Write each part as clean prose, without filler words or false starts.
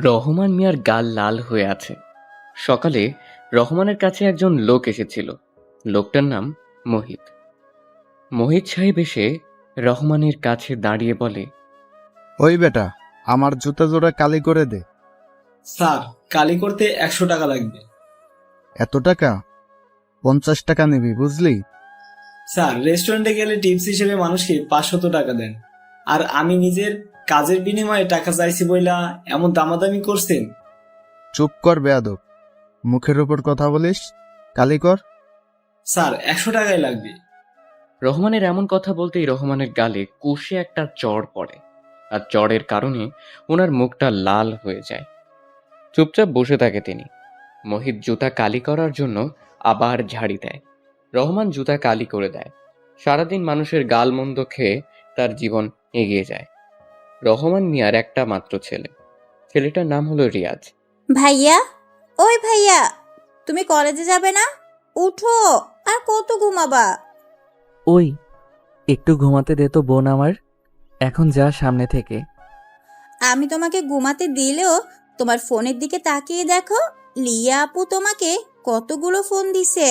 রহমান মিয়ার গাল লাল হয়ে আছে। সকালে রহমানের কাছে একজন লোক এসেছিল। লোকটার নাম মোহিত। মোহিত সাহেব এসে রহমানের কাছে দাঁড়িয়ে বলে, ওই বেটা, আমার জুতা জোড়া কালি করে দে। স্যার, কালি করতে 100 টাকা লাগবে। এত টাকা? 50 টাকা নিবি, বুঝলি? স্যার, রেস্টুরেন্টে গেলে টিপস হিসেবে মানুষকে 500 টাকা দেন, আর আমি নিজের কাজের বিনিময়ে টাকা চাইছি বইলা এমন দামাদামি করছেন। চুপ কর বেয়াদব, মুখের উপর কথা বলিস। কালি কর। স্যার, 100 টাকাই লাগবে। রহমানের এমন কথা বলতেই রহমানের গালে কষে একটা চড় পড়ে, আর চড়ের কারণে ওনার মুখটা লাল হয়ে যায়। চুপচাপ বসে থাকে তিনি। মোহিত জুতা কালি করার জন্য আবার ঝাড়ি দেয়। রহমান জুতা কালি করে দেয়। সারাদিন মানুষের গাল মন্দ খেয়ে তার জীবন এগিয়ে যায়। রহমান মিয়ার একটা মাত্র ছেলে। ছেলেটার নাম হলো রিয়াজ। ভাইয়া, ওই ভাইয়া, তুমি কলেজে যাবে না? উঠো, আর কত ঘুমাবা? ওই একটু ঘুমাতে দে তো বোন আমার, এখন যা সামনে থেকে। আমি তোমাকে ঘুমাতে দিলেও তোমার ফোনের দিকে তাকিয়ে দেখো, লিয়া আপু তোমাকে কতগুলো ফোন দিছে।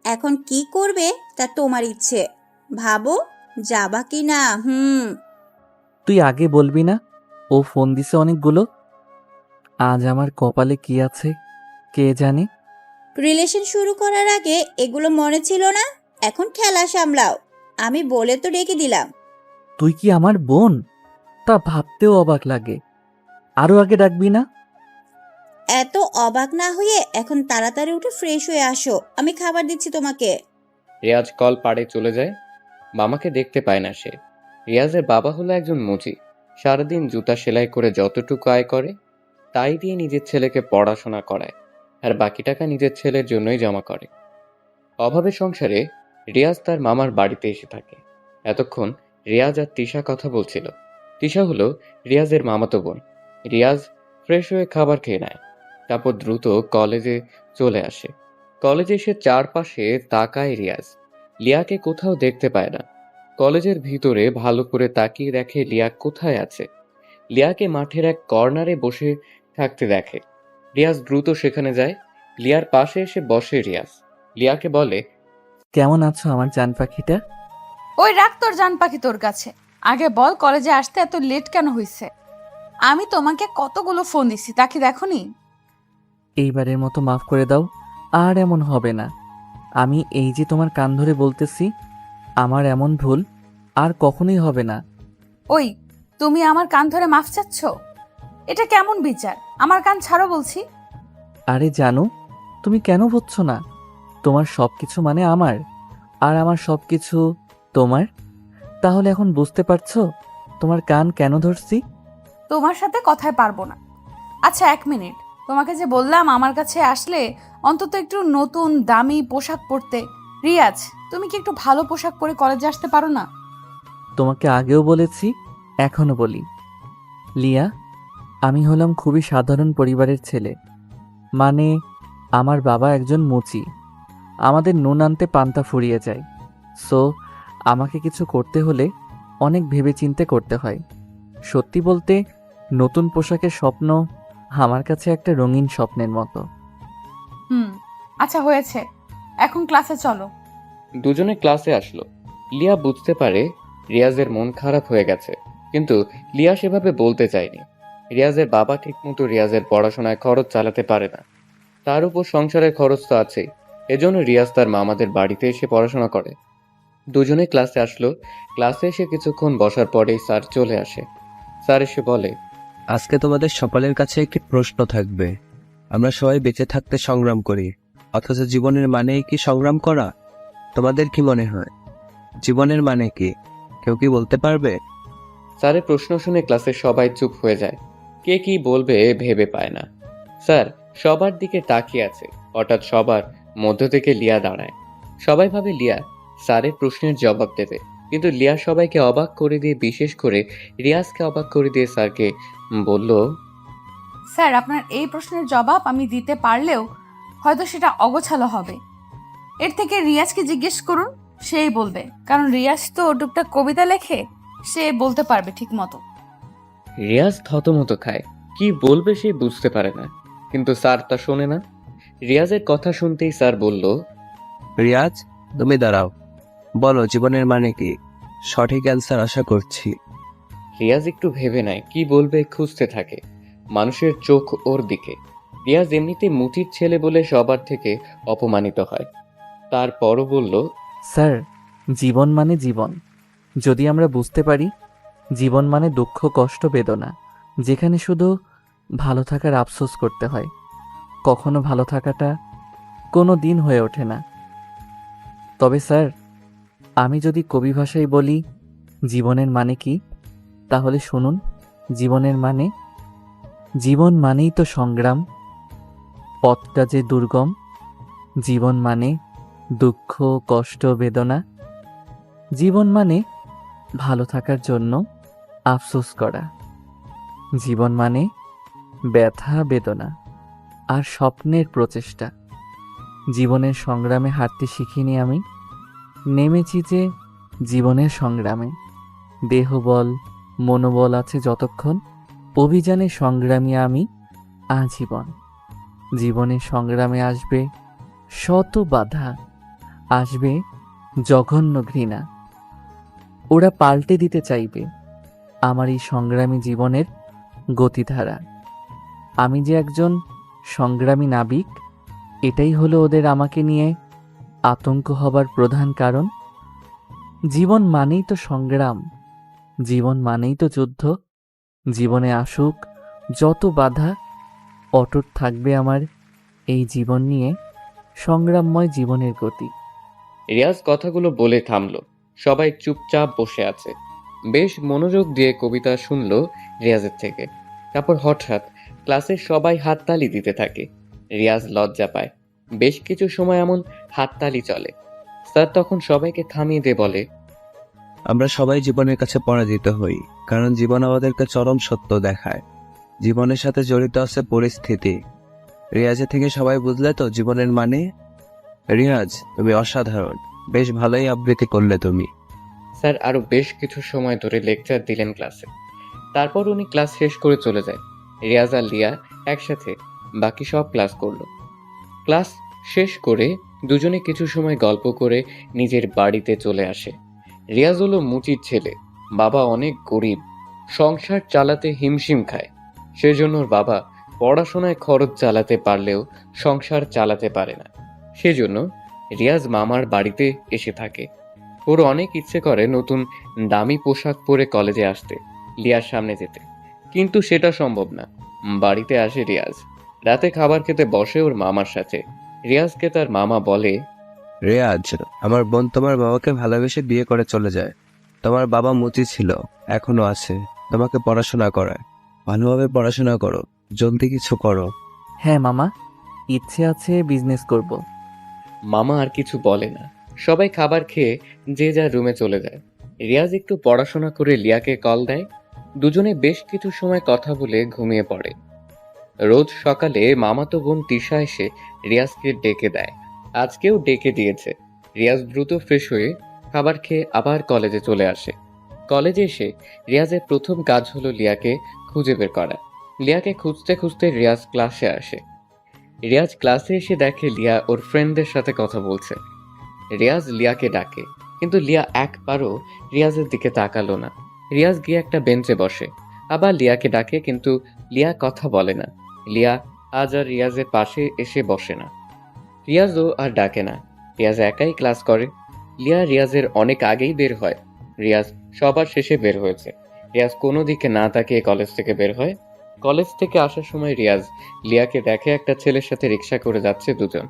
এখন কি করবে তা তোমার ইচ্ছে, ভাবো যাবা কি না। তুই আগে বলবি না ও ফোন দিছে অনেকগুলো? আজ আমার কপালে কি আছে কে জানে। রিলেশন শুরু করার আগে এগুলো মনে ছিল না, এখন ঠেলা সামলাও। আমি বলে তো ডেকে দিলাম। তুই কি আমার বোন? তা ভাবতেও অবাক লাগে। আরো আগে ডাকবি না? এত অবাক না হয়ে এখন তাড়াতাড়ি উঠে ফ্রেশ হয়ে আসো, আমি খাবার দিচ্ছি তোমাকে। রিয়াজ কল পাড়ে চলে যায়। মামাকে দেখতে পায় না সে। রিয়াজের বাবা হলো একজন মুচি। সারাদিন জুতা সেলাই করে যতটুকু আয় করে তাই দিয়ে নিজের ছেলেকে পড়াশোনা করায়, আর বাকি টাকা নিজের ছেলের জন্যই জমা করে। অভাবের সংসারে রিয়াজ তার মামার বাড়িতে এসে থাকে। এতক্ষণ রিয়াজ আর তিশা কথা বলছিল। তিশা হলো রিয়াজের মামাতো বোন। রিয়াজ ফ্রেশ হয়ে খাবার খেয়ে নেয়, তারপর দ্রুত কলেজে চলে আসে। কলেজে এসে চারপাশে তাকায় রিয়াজ। লিয়াকে কোথাও দেখতে পায় না। কলেজের ভিতরে ভালো করে তাকিয়ে দেখে লিয়া কোথায় আছে। লিয়াকে মাঠের এক কর্নারে বসে থাকতে দেখে। রিয়াজ দ্রুত সেখানে যায়। লিয়ার পাশে এসে বসে রিয়াজ। লিয়াকে বলে, কেমন আছো আমার জান পাখিটা? ওই রাখ তোর জান পাখি তোর কাছে। আগে বল, কলেজে আসতে এত লেট কেন হয়েছে? আমি তোমাকে কতগুলো ফোন দিছি, তা কি দেখোনি? এইবারের মতো মাফ করে দাও, আর এমন হবে না। আমি এই যে তোমার কান ধরে বলতেছি, আমার এমন ভুল আর কখনোই হবে না। ওই, তুমি আমার কান ধরে মাফ চাচ্ছ? এটা কেমন বিচার? আমার কান ছাড়ো বলছি। আরে জানো, তুমি কেন বুঝছো না? তোমার সবকিছু মানে আমার, আর আমার সবকিছু তোমার। তাহলে এখন বুঝতে পারছো তোমার কান কেন ধরছি? তোমার সাথে কথায় পারবো না। আচ্ছা, 1 মিনিট। তোমাকে যে বললাম আমার কাছে আসলে অন্তত একটু নতুন দামি পোশাক পরতে। রিয়াজ, তুমি কি একটু ভালো পোশাক পরে কলেজে আসতে পারো না? তোমাকে আগেও বলেছি, এখনো বলি। লিয়া, আমি হলাম খুবই সাধারণ পরিবারের ছেলে। মানে আমার বাবা একজন মুচি। আমাদের নুন আনতে পান্তা ফুরিয়ে যায়। সো আমাকে কিছু করতে হলে অনেক ভেবেচিন্তে করতে হয়। সত্যি বলতে, নতুন পোশাকের স্বপ্ন আমার কাছে একটা রঙিন স্বপ্নের মতো। আচ্ছা হয়েছে, এখন ক্লাসে চলো। দুজনে ক্লাসে আসলো। লিয়া বুঝতে পারে রিয়াজের মন খারাপ হয়ে গেছে, কিন্তু লিয়া সেভাবে বলতে চায়নি। রিয়াজের বাবা ঠিকমতো রিয়াজের পড়াশোনায় খরচ চালাতে পারে না, তার উপর সংসারের খরচ তো আছেই। এজন্য রিয়াজ তার মামাদের বাড়িতে এসে পড়াশোনা করে। দুজনে ক্লাসে আসলো। ক্লাসে এসে কিছুক্ষণ বসার পরেই স্যার চলে আসে। স্যার এসে বলে, আজকে তোমাদের সকলের কাছে একটি প্রশ্ন থাকবে। আমরা সবাই বেঁচে থাকতে সংগ্রাম করি, অথচ জীবনের মানেই কি সংগ্রাম করা? তোমাদের কি মনে হয় জীবনের মানে কি? কেউ কি বলতে পারবে? স্যারের প্রশ্ন শুনে ক্লাসের সবাই চুপ হয়ে যায়। কে কি বলবে ভেবে পায় না। স্যার সবার দিকে তাকিয়ে আছে। হঠাৎ সবার মধ্য থেকে লিয়া দাঁড়ায়। সবাই ভাবে লিয়া স্যারের প্রশ্নের জবাব দেবে, কিন্তু লিয়া সবাইকে অবাক করে দিয়ে, বিশেষ করে রিয়াজকে অবাক করে দিয়ে স্যারকে বলল, স্যার, আপনার এই প্রশ্নের জবাব আমি দিতে পারলেও হয়তো সেটা অগোছালো হবে। এর থেকে রিয়াজকে জিজ্ঞেস করুন, সেই বলবে। কারণ রিয়াজ তো টুকটাক কবিতা লেখে, সে বলতে পারবে ঠিক মতো। রিয়াজ থতমত খায়। কি বলবে সে বুঝতে পারে না, কিন্তু স্যার তা শোনে না। রিয়াজের কথা শুনতেই স্যার বলল, রিয়াজ, তুমি দাঁড়াও, বলো জীবনের মানে কি? সঠিক অ্যান্সার আশা করছি। রিয়াজ একটু ভেবে নেয়, কি বলবে খুঁজতে থাকে। মানুষের চোখ ওর দিকে। রিয়াজ এমনিতে মুচির ছেলে বলে সবার থেকে অপমানিত হয়। তারপরও বলল, স্যার, জীবন মানে জীবন। যদি আমরা বুঝতে পারি জীবন মানে দুঃখ, কষ্ট, বেদনা, যেখানে শুধু ভালো থাকার আফসোস করতে হয়, কখনো ভালো থাকাটা কোনো দিন হয়ে ওঠে না। তবে স্যার, আমি যদি কবি ভাষায় বলি জীবনের মানে কি, তাহলে শুনুন। জীবনের মানে, জীবন মানেই তো সংগ্রাম, পথটা যে দুর্গম। জীবন মানে দুঃখ, কষ্ট, বেদনা। জীবন মানে ভালো থাকার জন্য আফসোস করা। জীবন মানে ব্যথা, বেদনা আর স্বপ্নের প্রচেষ্টা। জীবনের সংগ্রামে হারতে শিখিনি আমি, নেমেছি যে জীবনের সংগ্রামে। দেহবল, মনোবল আছে যতক্ষণ, অভিযানে সংগ্রামী আমি আজীবন। জীবনের সংগ্রামে আসবে শত বাধা, আসবে জঘন্য ঘৃণা। ওরা পাল্টে দিতে চাইবে আমার এই সংগ্রামী জীবনের গতিধারা। আমি যে একজন সংগ্রামী নাবিক, এটাই হলো ওদের আমাকে নিয়ে আতঙ্ক হবার প্রধান কারণ। জীবন মানেই তো সংগ্রাম, জীবন মানেই তো যুদ্ধ। জীবনে আসুক যত বাধা, অটুট থাকবে আমার এই জীবন নিয়ে সংগ্রামময় জীবনের গতি। রিয়াজ কথাগুলো বলে থামলো। সবাই চুপচাপ বসে আছে। বেশ মনোযোগ দিয়ে কবিতা শুনলো রিয়াজের থেকে। তারপর হঠাৎ ক্লাসের সবাই হাততালি দিতে থাকে। রিয়াজ লজ্জা পায়। বেশ কিছু সময় এমন হাততালি চলে। স্যার তখন সবাইকে থামিয়ে দিয়ে বলে, আমরা সবাই জীবনের কাছে পরাজিত হই, কারণ জীবন আমাদেরকে চরম সত্য দেখায়। জীবনের সাথে জড়িত আছে পরিস্থিতি। রিয়াজের থেকে সবাই বুঝলে তো জীবনের মানে? রিয়াজ, তুমি অসাধারণ, বেশ ভালোই আবৃত্তি করলে তুমি। স্যার আরো বেশ কিছু সময় ধরে লেকচার দিলেন ক্লাসে। তারপর উনি ক্লাস শেষ করে চলে যায়। রিয়াজ আর লিয়া একসাথে বাকি সব ক্লাস করলো। ক্লাস শেষ করে দুজনে কিছু সময় গল্প করে নিজের বাড়িতে চলে আসে। রিয়াজ হলো মুচির ছেলে। বাবা অনেক গরিব, সংসার চালাতে হিমশিম খায়। সেজন্য ওর বাবা পড়াশোনায় খরচ চালাতে পারলেও সংসার চালাতে পারে না। সেজন্য রিয়াজ মামার বাড়িতে এসে থাকে। ওর অনেক ইচ্ছে করে নতুন দামি পোশাক পরে কলেজে আসতে, লিয়ার সামনে যেতে, কিন্তু সেটা সম্ভব না। বাড়িতে আসে রিয়াজ। রাতে খাবার খেতে বসে ওর মামার সাথে। রিয়াজকে তার মামা বলে, রিয়াজ, আমার বোন তোমার বাবাকে ভালোবেসে বিয়ে করে চলে যায়। তোমার বাবা মুচি ছিল, এখনো আছে, তোমাকে পড়াশোনা করায়। ভালোভাবে পড়াশোনা করো, জলদি কিছু করো। হ্যাঁ মামা, ইচ্ছে আছে বিজনেস করব। মামা আর কিছু বলে না। সবাই খাবার খেয়ে যে যার রুমে চলে যায়। রিয়াজ একটু পড়াশোনা করে লিয়াকে কল দেয়। দুজনে বেশ কিছু সময় কথা বলে ঘুমিয়ে পড়ে। রোজ সকালে মামাতো বোন তিশা এসে রিয়াজকে ডেকে দেয়। আজকেও ডেকে দিয়েছে। রিয়াজ দ্রুত ফ্রেশ হয়ে খাবার খেয়ে আবার কলেজে চলে আসে। কলেজে এসে রিয়াজের প্রথম কাজ হলো লিয়াকে খুঁজে বের করা। লিয়াকে খুঁজতে খুঁজতে রিয়াজ ক্লাসে আসে। রিয়াজ ক্লাসে এসে দেখে লিয়া ওর ফ্রেন্ডদের সাথে কথা বলছে। রিয়াজ লিয়াকে ডাকে, কিন্তু লিয়া একবারও রিয়াজের দিকে তাকালো না। রিয়াজ গিয়ে একটা বেঞ্চে বসে। আবার লিয়াকে ডাকে, কিন্তু লিয়া কথা বলে না। লিয়া আজ আর রিয়াজের পাশে এসে বসে না। রিয়াজও আর ডাকে না। রিয়াজ একাই ক্লাস করে। লিয়া রিয়াজের অনেক আগেই বের হয়। রিয়াজ সবার শেষে বের হয়েছে। রিয়াজ কোনো দিকে না তাকিয়ে কলেজ থেকে বের হয়। কলেজ থেকে আসার সময় রিয়াজ লিয়াকে দেখে একটা ছেলের সাথে রিক্সা করে যাচ্ছে দুজন।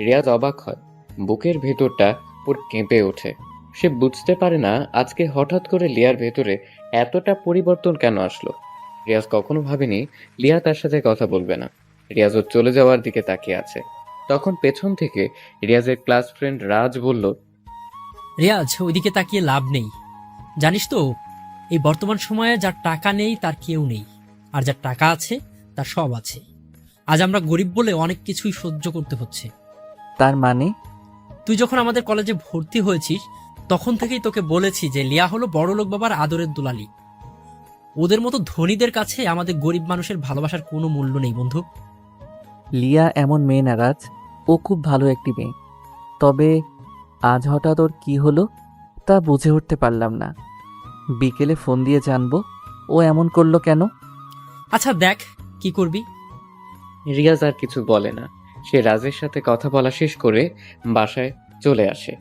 রিয়াজ অবাক হয়। বুকের ভেতরটা ওর কেঁপে ওঠে। সে বুঝতে পারে না আজকে হঠাৎ করে লিয়ার ভেতরে এতটা পরিবর্তন কেন আসলো। রিয়াজ কখনো ভাবেনি লিয়া তার সাথে কথা বলবে না। রিয়াজ ওর চলে যাওয়ার দিকে তাকিয়ে আছে। তখন পেছন থেকে রিয়াজের ক্লাস ফ্রেন্ড রাজ বলল, রিয়াজ, ওইদিকে তাকিয়ে লাভ নেই। জানিস তো, এই বর্তমান সময়ে যার টাকা নেই তার কেউ নেই, আর যার টাকা আছে তার সব আছে। আজ আমরা গরিব বলে অনেক কিছুই সহ্য করতে হচ্ছে। তার মানে? তুই যখন আমাদের কলেজে ভর্তি হয়েছিস তখন থেকেই তোকে বলেছি যে লিয়া হলো বড়লোক বাবার আদরের দুলালি। ওদের মতো ধনীদের কাছে আমাদের গরিব মানুষের ভালোবাসার কোনো মূল্য নেই বন্ধু। লিয়া এমন মেয়ে না রাজ, ও খুব ভালো একটি মেয়ে। তবে আজ হঠাৎ ওর কি হলো তা বুঝে উঠতে পারলাম না। বিকেলে ফোন দিয়ে জানবো ও এমন করলো কেন। আচ্ছা দেখ কি করবি। রিয়াজ আর কিছু বলে না। সে রাজের সাথে কথা বলা শেষ করে বাসায় চলে আসে।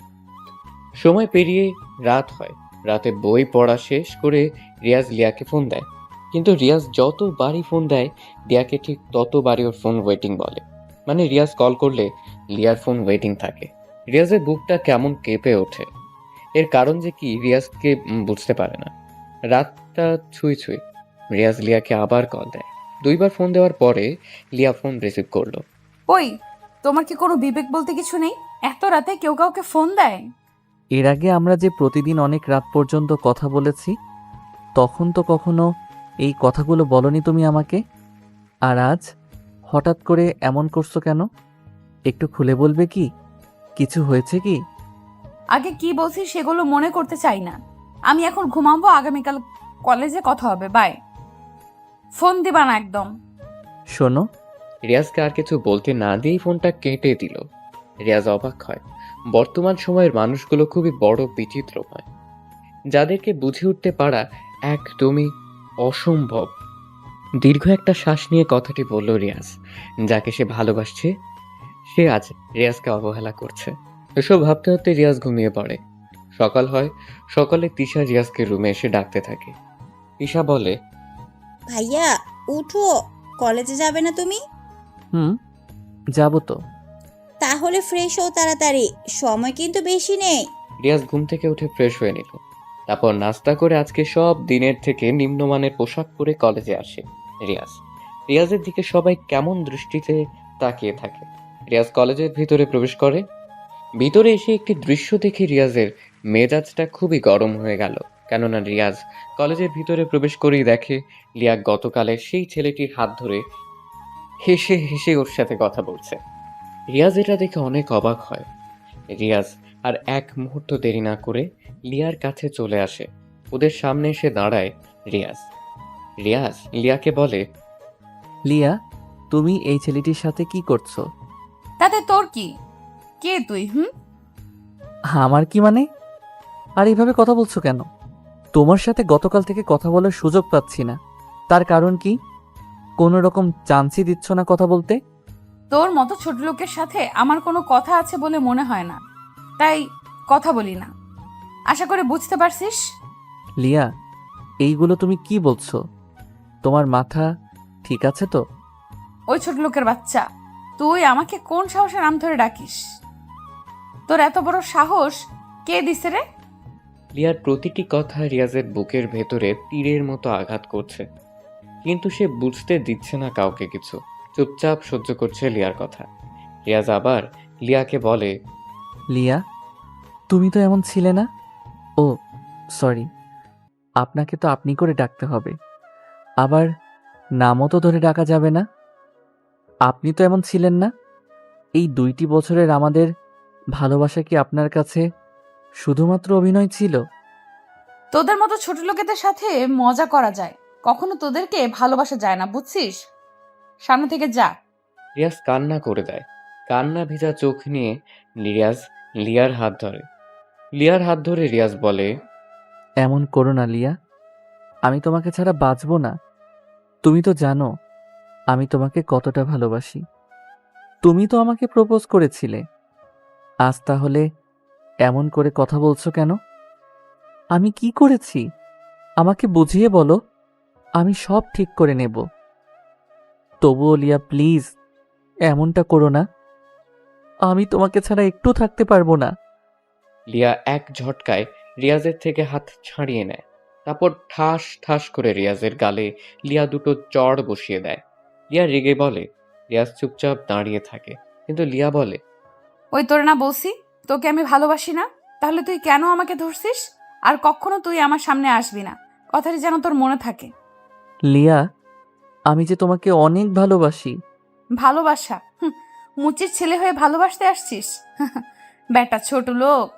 সময় পেরিয়ে রাত হয়। রাতে বই পড়া শেষ করে রিয়াজ লিয়াকে ফোন দেয়, কিন্তু রিয়াজ যতবারই ফোন দেয় লিয়াকে ঠিক ততবারই ওর ফোন ওয়েটিং বলে। মানে রিয়াজ কল করলে লিয়ার ফোন ওয়েটিং থাকে। রিয়াজের বুকটা কেমন কেঁপে ওঠে। এর কারণ যে কি রিয়াজকে বুঝতে পারে না। রাতটা ছুঁই ছুঁই। রিয়াজ লিয়াকে আবার কল দেয়। 2বার ফোন দেওয়ার পরে লিয়া ফোন রিসিভ করলো। ওই, তোমার কি কোনো বিবেক বলতে কিছু নেই? এত রাতে কেউ কাউকে ফোন দেয়? এর আগে আমরা যে প্রতিদিন অনেক রাত পর্যন্ত কথা বলেছি, তখন তো কখনো এই কথাগুলো বলনি তুমি আমাকে। আর আজ হঠাৎ করে এমন করছো কেন? একটু খুলে বলবে কি? কিছু হয়েছে কি? আগে কি বলছি সেগুলো মনে করতে চাই না। আমি এখন ঘুমাবো, আগামীকাল কলেজে কথা হবে, বাই। ফোন দিবা না একদম। শোনো, রিয়াজকে আর কিছু বলতে না দিয়েই ফোনটা কেটে দিল। রিয়াজ অবাক হয়। বর্তমান সময়ের মানুষগুলো খুবই বড় বিচিত্র হয়, যাদেরকে বুঝে উঠতে পারা একদমই অসম্ভব। দীর্ঘ একটা শ্বাস নিয়ে কথাটি বলল রিয়াজ। যাকে সে ভালোবাসছে সে আজ রিয়াজকে অবহেলা করছে। এসব ভাবতে ভাবতে রিয়াজ ঘুমিয়ে পড়ে। সকাল হয়। সকালে তিশা রিয়াজকে রুমে এসে ডাকতে থাকে। তিশা বলে, ভাইয়া উঠো, কলেজে যাবে না তুমি? হুম, যাবো তো। তাহলে ফ্রেশ হও তাড়াতাড়ি, সময় কিন্তু বেশি নেই। রিয়াজ ঘুম থেকে উঠে ফ্রেশ হয়ে নিল। তারপর নাস্তা করে আজকে সব দিনের থেকে নিম্নমানের পোশাক পরে কলেজে আসে রিয়াজের দিকে সবাই কেমন দৃষ্টিতে তাকিয়ে থাকে। রিয়াজ কলেজের ভিতরে প্রবেশ করে। ভিতরে এসে একটি দৃশ্য দেখে রিয়াজের মেজাজটা খুবই গরম হয়ে গেল। কেননা রিয়াজ কলেজের ভিতরে প্রবেশ করেই দেখে লিয়া গতকালের সেই ছেলেটির হাত ধরে হেসে হেসে ওর সাথে কথা বলছে। রিয়াজ এটা দেখে অনেক অবাক হয়। রিয়াজ আর এক মুহূর্ত দেরি না করে লিয়ার কাছে চলে আসে। ওদের সামনে এসে দাঁড়ায় রিয়াজ লিয়াকে বলে, লিয়া, তুমি এই ছেলেটির সাথে কি করছো? তাতে তোর কি? কে তুই? আমার কি মানে? আর এইভাবে কথা বলছো কেন? তোমার সাথে গতকাল থেকে কথা বলার সুযোগ পাচ্ছি না। তার কারণ কি? কোনো রকম চান্সই দিচ্ছ না কথা বলতে? তোর মতো ছোট লোকের সাথে আমার কোনো কথা আছে বলে মনে হয় না, তাই কথা বলি না। আশা করে বুঝতে পারছিস। লিয়া, এইগুলো তুমি কি বলছো? তোমার মাথা ঠিক আছে তো? ওই ছোট লোকের বাচ্চা, তুই আমাকে কোন সাহসে নাম ধরে ডাকিস? তোর এত বড় সাহস কে দিছে রে? লিয়ার প্রতিটি কথা রিয়াজের বুকের ভেতরে তীরের মতো আঘাত করছে, কিন্তু সে বুঝতে দিচ্ছে না কাউকে কিছু। চুপচাপ সহ্য করছে লিয়ার কথা। রিয়াজ আবার লিয়াকে বলে, লিয়া, তুমি তো এমন ছিলে না। ও সরি, আপনাকে তো আপনি করে ডাকতে হবে। আবার নামও তো ধরে ডাকা যাবে না। আপনি তো এমন ছিলেন না। এই 2টি বছরের আমাদের ভালোবাসা কি আপনার কাছে শুধুমাত্র অভিনয় ছিল? তোদের মতো ছোট লোকেদের সাথে মজা করা যায়, কখনো তোদেরকে ভালোবাসা যায় না, বুঝছিস? সামনে থেকে যা। রিয়াজ কান্না করে দেয়। কান্না ভেজা চোখ নিয়ে রিয়াজ লিয়ার হাত ধরে। রিয়াজ বলে, এমন করো না লিয়া, আমি তোমাকে ছাড়া বাঁচবো না। তুমি তো জানো আমি তোমাকে কতটা ভালোবাসি। তুমি তো আমাকে প্রপোজ করেছিলে। আজ তাহলে এমন করে কথা বলছো কেন? আমি কি করেছি আমাকে বুঝিয়ে বলো, আমি সব ঠিক করে নেব। তবুও লিয়া প্লিজ এমনটা করো না। আমি তোমাকে ছাড়া একটু থাকতে পারবো না। লিয়া এক ঝটকায় রিয়াজের থেকে হাত ছাড়িয়ে নেয়। তারপর ঠাস ঠাস করে রিয়াজের গালে লিয়া দুটো চড় বসিয়ে দেয়। লিয়া রেগে বলে। রিয়াজ চুপচাপ দাঁড়িয়ে থাকে, কিন্তু লিয়া বলে, ওই তোর না বলছি তোকে আমি ভালোবাসি না, তাহলে তুই কেন আমাকে ধরছিস? আর কখনো তুই আমার সামনে আসবি না, কথাটি যেন তোর মনে থাকে। লিয়া, আমি যে তোমাকে অনেক ভালোবাসি। ভালোবাসা? মুচির ছেলে হয়ে ভালোবাসতে আসছিস? বেটা ছোট লোক।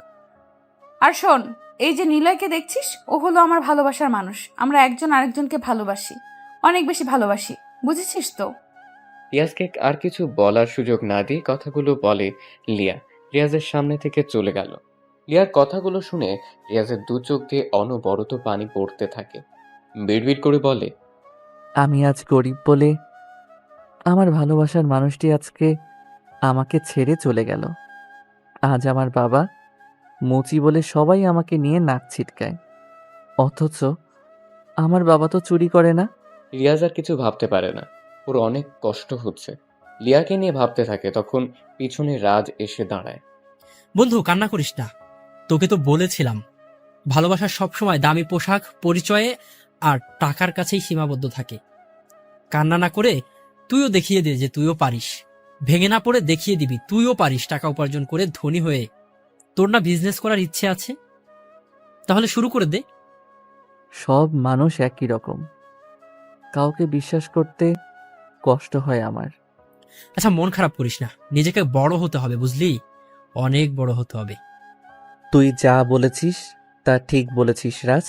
আর শোন, এই যে নিলয়কে দেখছিস, ও হলো আমার ভালোবাসার মানুষ। আমরা একজন আরেকজনকে ভালোবাসি, অনেক বেশি ভালোবাসি, বুঝেছিস তো? রিয়াজকে আর কিছু বলার সুযোগ না দিয়ে কথাগুলো বলে লিয়া রিয়াজের সামনে থেকে চলে গেল। লিয়ার কথাগুলো শুনে রিয়াজের দু চোখ দিয়ে অনবরত পানি পড়তে থাকে। বিড়বিড় করে বলে, আমি আজ গরিব বলে আমার ভালোবাসার মানুষটি আজকে আমাকে ছেড়ে চলে গেল। আজ আমার বাবা মুচি বলে সবাই আমাকে নিয়ে নাক ছিটকায়, অথচ আমার বাবা তো চুরি করে না। রিয়াজ আর কিছু ভাবতে পারে না, ওর অনেক কষ্ট হচ্ছে। লিয়াকে নিয়ে ভাবতে থাকে, তখন পিছনে রাজ এসে দাঁড়ায়। বন্ধু কান্না করিস না, তোকে তো বলেছিলাম ভালোবাসা সবসময় দামি পোশাক, পরিচয়ে আর টাকার কাছেই সীমাবদ্ধ থাকে। কান্না না করে তুইও দেখিয়ে দে যে তুইও পারিস। ভেঙে না পড়ে দেখিয়ে দিবি তুইও পারিস টাকা উপার্জন করে ধনী হয়ে। তোর না বিজনেস করার ইচ্ছে আছে? তাহলে শুরু করে দে। সব মানুষ একই রকম, কাউকে বিশ্বাস করতে কষ্ট হয় আমার। আচ্ছা মন খারাপ করিস না, নিজেকে বড় হতে হবে, বুঝলি? অনেক বড় হতে হবে। তুই যা বলেছিস তা ঠিক বলেছিস রাজ,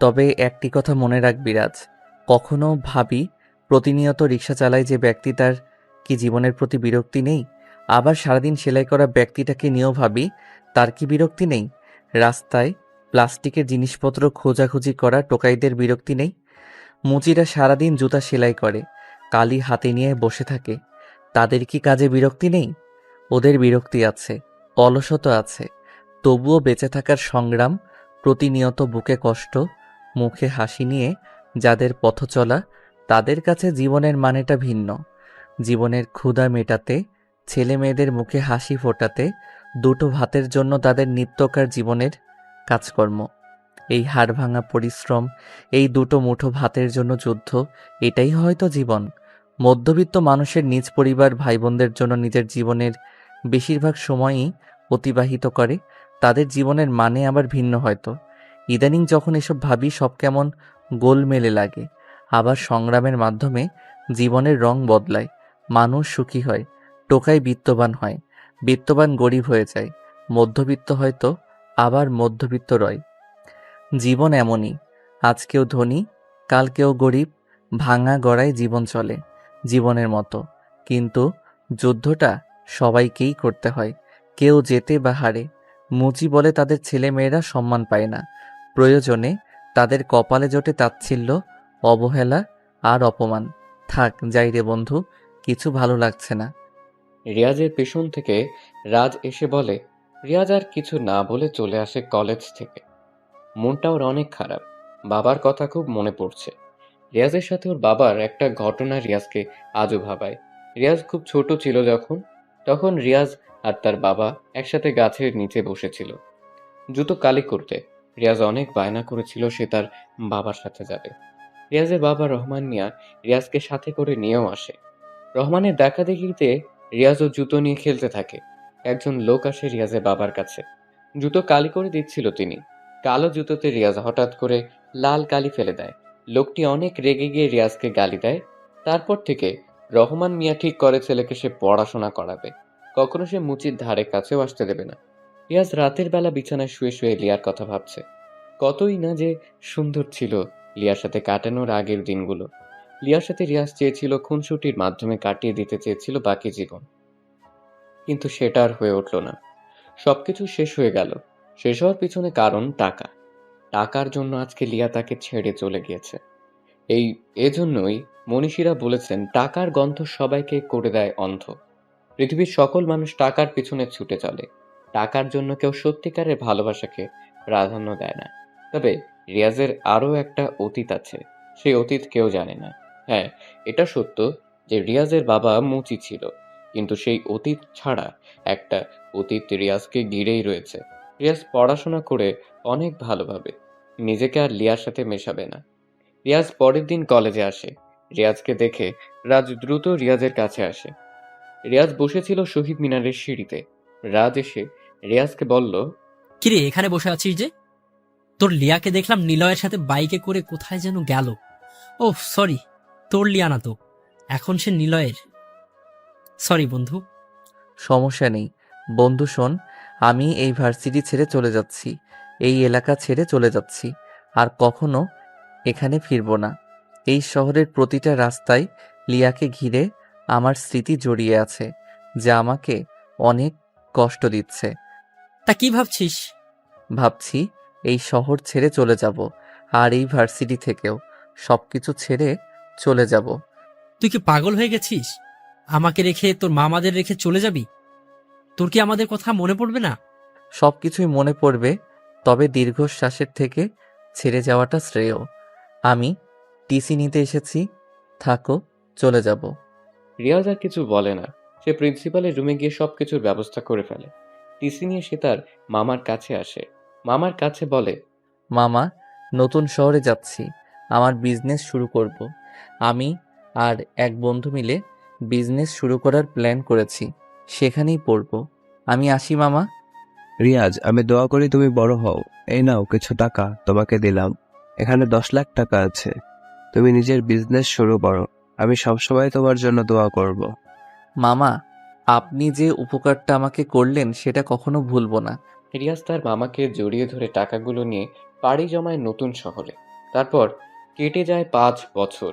তবে একটি কথা মনে রাখবি রাজ, কখনো ভাবি প্রতিনিয়ত রিক্সা চালায় যে ব্যক্তি, তার কি জীবনের প্রতি বিরক্তি নেই? আবার সারাদিন সেলাই করা ব্যক্তিটাকে নিয়েও ভাবি তার কি বিরক্তি নেই? রাস্তায় প্লাস্টিকের জিনিসপত্র খোঁজাখুঁজি করা টোকাইদের বিরক্তি নেই? মুচিরা সারাদিন জুতা সেলাই করে, কালি হাতে নিয়ে বসে থাকে, তাদের কি কাজে বিরক্তি নেই? ওদের বিরক্তি আছে, অলসতা আছে, তবুও বেঁচে থাকার সংগ্রাম, প্রতিনিয়ত বুকে কষ্ট, মুখে হাসি নিয়ে যাদের পথ চলা, তাদের কাছে জীবনের মানেটা ভিন্ন। জীবনের ক্ষুধা মেটাতে, ছেলে মেয়েদের মুখে হাসি ফোটাতে, দুটো ভাতের জন্য তাদের নিত্যকার জীবনের কাজকর্ম, এই হাড়ভাঙা পরিশ্রম, এই দুটো মুঠো ভাতের জন্য যুদ্ধ, এটাই হয়তো জীবন। মধ্যবিত্ত মানুষের নিজ পরিবার ভাই বোনদের জন্য নিজের জীবনের বেশিরভাগ সময়ই অতিবাহিত করে, তাদের জীবনের মানে আবার ভিন্ন হয়তো। ইদানিং যখন এসব ভাবি সব কেমন গোলমেলে লাগে। আবার সংগ্রামের মাধ্যমে জীবনের রং বদলায়, মানুষ সুখী হয়, টোকাই বিত্তবান হয়, বিত্তবান গরিব হয়ে যায়, মধ্যবিত্ত হয়তো আবার মধ্যবিত্ত রয়। জীবন এমনই, আজকেও ধনী, কালকেও গরিব, ভাঙা গড়ায় জীবন চলে জীবনের মতো। কিন্তু যুদ্ধটা সবাইকেই করতে হয়, কেউ জেতে বা হারে। মুচি বলে তাদের ছেলে মেয়েরা সম্মান পায় না, প্রয়োজনে তাদের কপালে জোটে তাচ্ছিল্য, অবহেলা আর অপমান। থাক যাই রে বন্ধু, কিছু ভালো লাগছে না। রিয়াজের পেছন থেকে রাজ এসে বলে। রিয়াজ আর কিছু না বলে চলে আসে কলেজ থেকে। মনটা ওর অনেক খারাপ, বাবার কথা খুব মনে পড়ছে। রিয়াজের সাথে ওর বাবার একটা ঘটনা রিয়াজকে আজও ভাবায়। রিয়াজ খুব ছোট ছিল তখন রিয়াজ আর তার বাবা একসাথে গাছের নিচে বসেছিল জুতো কালি করতে। রিয়াজ অনেক বায়না করেছিল সে তার বাবার সাথে যাবে। রিয়াজের বাবা রহমান মিয়া রিয়াজকে সাথে করে নিয়েও আসে। রহমানের দেখাদেখিতে রিয়াজও জুতো নিয়ে খেলতে থাকে। একজন লোক আসে রিয়াজের বাবার কাছে, জুতো কালি করে দিচ্ছিল তিনি। কালো জুতোতে রিয়াজ হঠাৎ করে লাল কালি ফেলে দেয়। লোকটি অনেক রেগে গিয়ে রিয়াজকে গালি দেয়। তারপর থেকে রহমান মিয়া ঠিক করে ছেলেকে সে পড়াশোনা করাবে, কখনো সে মুচির ধারে কাছেও আসতে দেবে না। রিয়াজ রাতের বেলা বিছানায় শুয়ে শুয়ে লিয়ার কথা ভাবছে। কতই না যে সুন্দর ছিল লিয়ার সাথে কাটানোর আগের দিনগুলো। লিয়ার সাথে রিয়াজ চেয়েছিল খুনসুটির মাধ্যমে কাটিয়ে দিতে চেয়েছিল বাকি জীবন, কিন্তু সেটা আর হয়ে উঠল না। সবকিছু শেষ হয়ে গেল। শেষ হওয়ার পিছনে কারণ টাকা। টাকার জন্য আজকে লিয়া তাকে ছেড়ে চলে গিয়েছে। এজন্যই মনীষীরা বলেছেন টাকার গন্ধ সবাইকে করে দেয় অন্ধ। পৃথিবীর সকল মানুষ টাকার পিছনে ছুটে চলে, টাকার জন্য কেউ সত্যিকারের ভালোবাসাকে প্রাধান্য দেয় না। তবে রিয়াজের আরও একটা অতীত আছে, সেই অতীত কেউ জানে না। হ্যাঁ, এটা সত্য যে রিয়াজের বাবা মুচি ছিল, কিন্তু সেই অতীত ছাড়া একটা অতীত রিয়াজকে ঘিরেই রয়েছে। রিয়াজ পড়াশোনা করে অনেক ভালোভাবে নিজেকে আর লিয়ার সাথে মেশাবে না। রিয়াজ পরের দিন কলেজে আসে। রিয়াজকে দেখে রাজ দ্রুত রিয়াজের কাছে আসে। রিয়াজ বসেছিল শহীদ মিনারের সিঁড়িতে। রাজ এসে রিয়াজকে বলল, কিরে এখানে বসে আছিস যে? তোর লিয়াকে দেখলাম নিলয়ের সাথে বাইকে করে কোথায় যেন গেল। ও সরি, তোর লিয়া না তো, এখন সে নিলয়ের। সরি বন্ধু। সমস্যা নেই বন্ধু, শোন, আমি এই ভার্সিটি ছেড়ে চলে যাচ্ছি। এই এলাকা ছেড়ে চলে যাচ্ছি, আর কখনো এখানে ফিরবো না। এই শহরের প্রতিটা রাস্তায় লিয়াকে ঘিরে আমার স্মৃতি জড়িয়ে আছে, যা আমাকে অনেক কষ্ট দিচ্ছে। তা কি ভাবছিস? ভাবছি এই শহর ছেড়ে চলে যাব, আর এই ভার্সিটি থেকেও সবকিছু ছেড়ে চলে যাব। তুই কি পাগল হয়ে গেছিস? আমাকে রেখে তোর মামাদের রেখে চলে যাবি? তোর কি আমাদের কথা মনে পড়বে না? সবকিছুই মনে পড়বে, তবে দীর্ঘশ্বাসের থেকে ছেড়ে যাওয়াটা শ্রেয়। আমি টিসি নিতে এসেছি, থাকো, চলে যাব। রিয়াজ আর কিছু বলে না। সে প্রিন্সিপালের রুমে গিয়ে সবকিছুর ব্যবস্থা করে ফেলে। টিসি নিয়ে সে তার মামার কাছে আসে। মামার কাছে বলে, মামা, নতুন শহরে যাচ্ছি, আমার বিজনেস শুরু করব। আমি আর এক বন্ধু মিলে বিজনেস শুরু করার প্ল্যান করেছি, সেখানেই পড়ব। আমি আসি মামা। রিয়াজ, আমি দোয়া করি তুমি বড় হও। এই নাও কিছু টাকা তোমাকে দিলাম। এখানে 10 লাখ টাকা আছে। তুমি নিজের বিজনেস শুরু করো। আমি সবসময় তোমার জন্য দোয়া করব। মামা, আপনি যে উপকারটা আমাকে করলেন সেটা কখনো ভুলবো না। রিয়াজ তার মামাকে জড়িয়ে ধরে টাকাগুলো নিয়ে পাড়ি জমায় নতুন শহরে। তারপর কেটে যায় 5 বছর।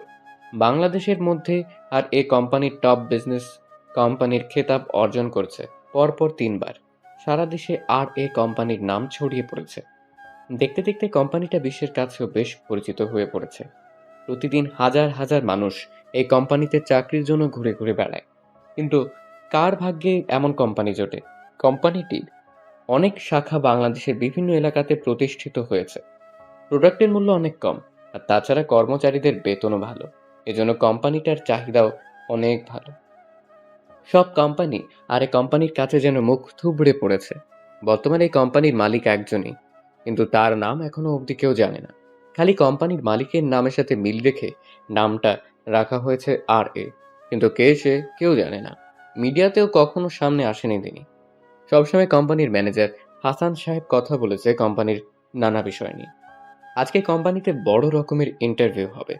বাংলাদেশের মধ্যে আর এ কোম্পানির টপ বিজনেস কোম্পানির খেতাব অর্জন করেছে পরপর 3 বার। সারা দেশে আর এ কোম্পানির নাম ছড়িয়ে পড়েছে। দেখতে দেখতে কোম্পানিটা বিশ্বের কাছেও বেশ পরিচিত হয়ে পড়েছে। প্রতিদিন হাজার হাজার মানুষ এই কোম্পানিতে চাকরির জন্য ঘুরে ঘুরে বেড়ায়। কিন্তু কার ভাগ্যে এমন কোম্পানি জোটে? কোম্পানিটির অনেক শাখা বাংলাদেশের বিভিন্ন এলাকাতে প্রতিষ্ঠিত হয়েছে। প্রোডাক্টের মূল্য অনেক কম, আর তাছাড়া কর্মচারীদের বেতনও ভালো। এজন্য কোম্পানিটার চাহিদাও অনেক ভালো। সব কোম্পানি আর এই কোম্পানির কাছে যেন মুখ থুবড়ে পড়েছে। বর্তমানে এই কোম্পানির মালিক একজনই, কিন্তু তার নাম এখনো অবধি কেউ জানে না। খালি কোম্পানির মালিকের নামের সাথে মিল রেখে নামটা রাখা হয়েছে আর এ, কিন্তু কে সে কেউ জানে না। মিডিয়াতেও কখনো সামনে আসেনি তিনি। সবসময় কোম্পানির ম্যানেজার হাসান সাহেব কথা বলেছে কোম্পানির নানা বিষয় নিয়ে। আজকে কোম্পানিতে বড় রকমের ইন্টারভিউ হবে।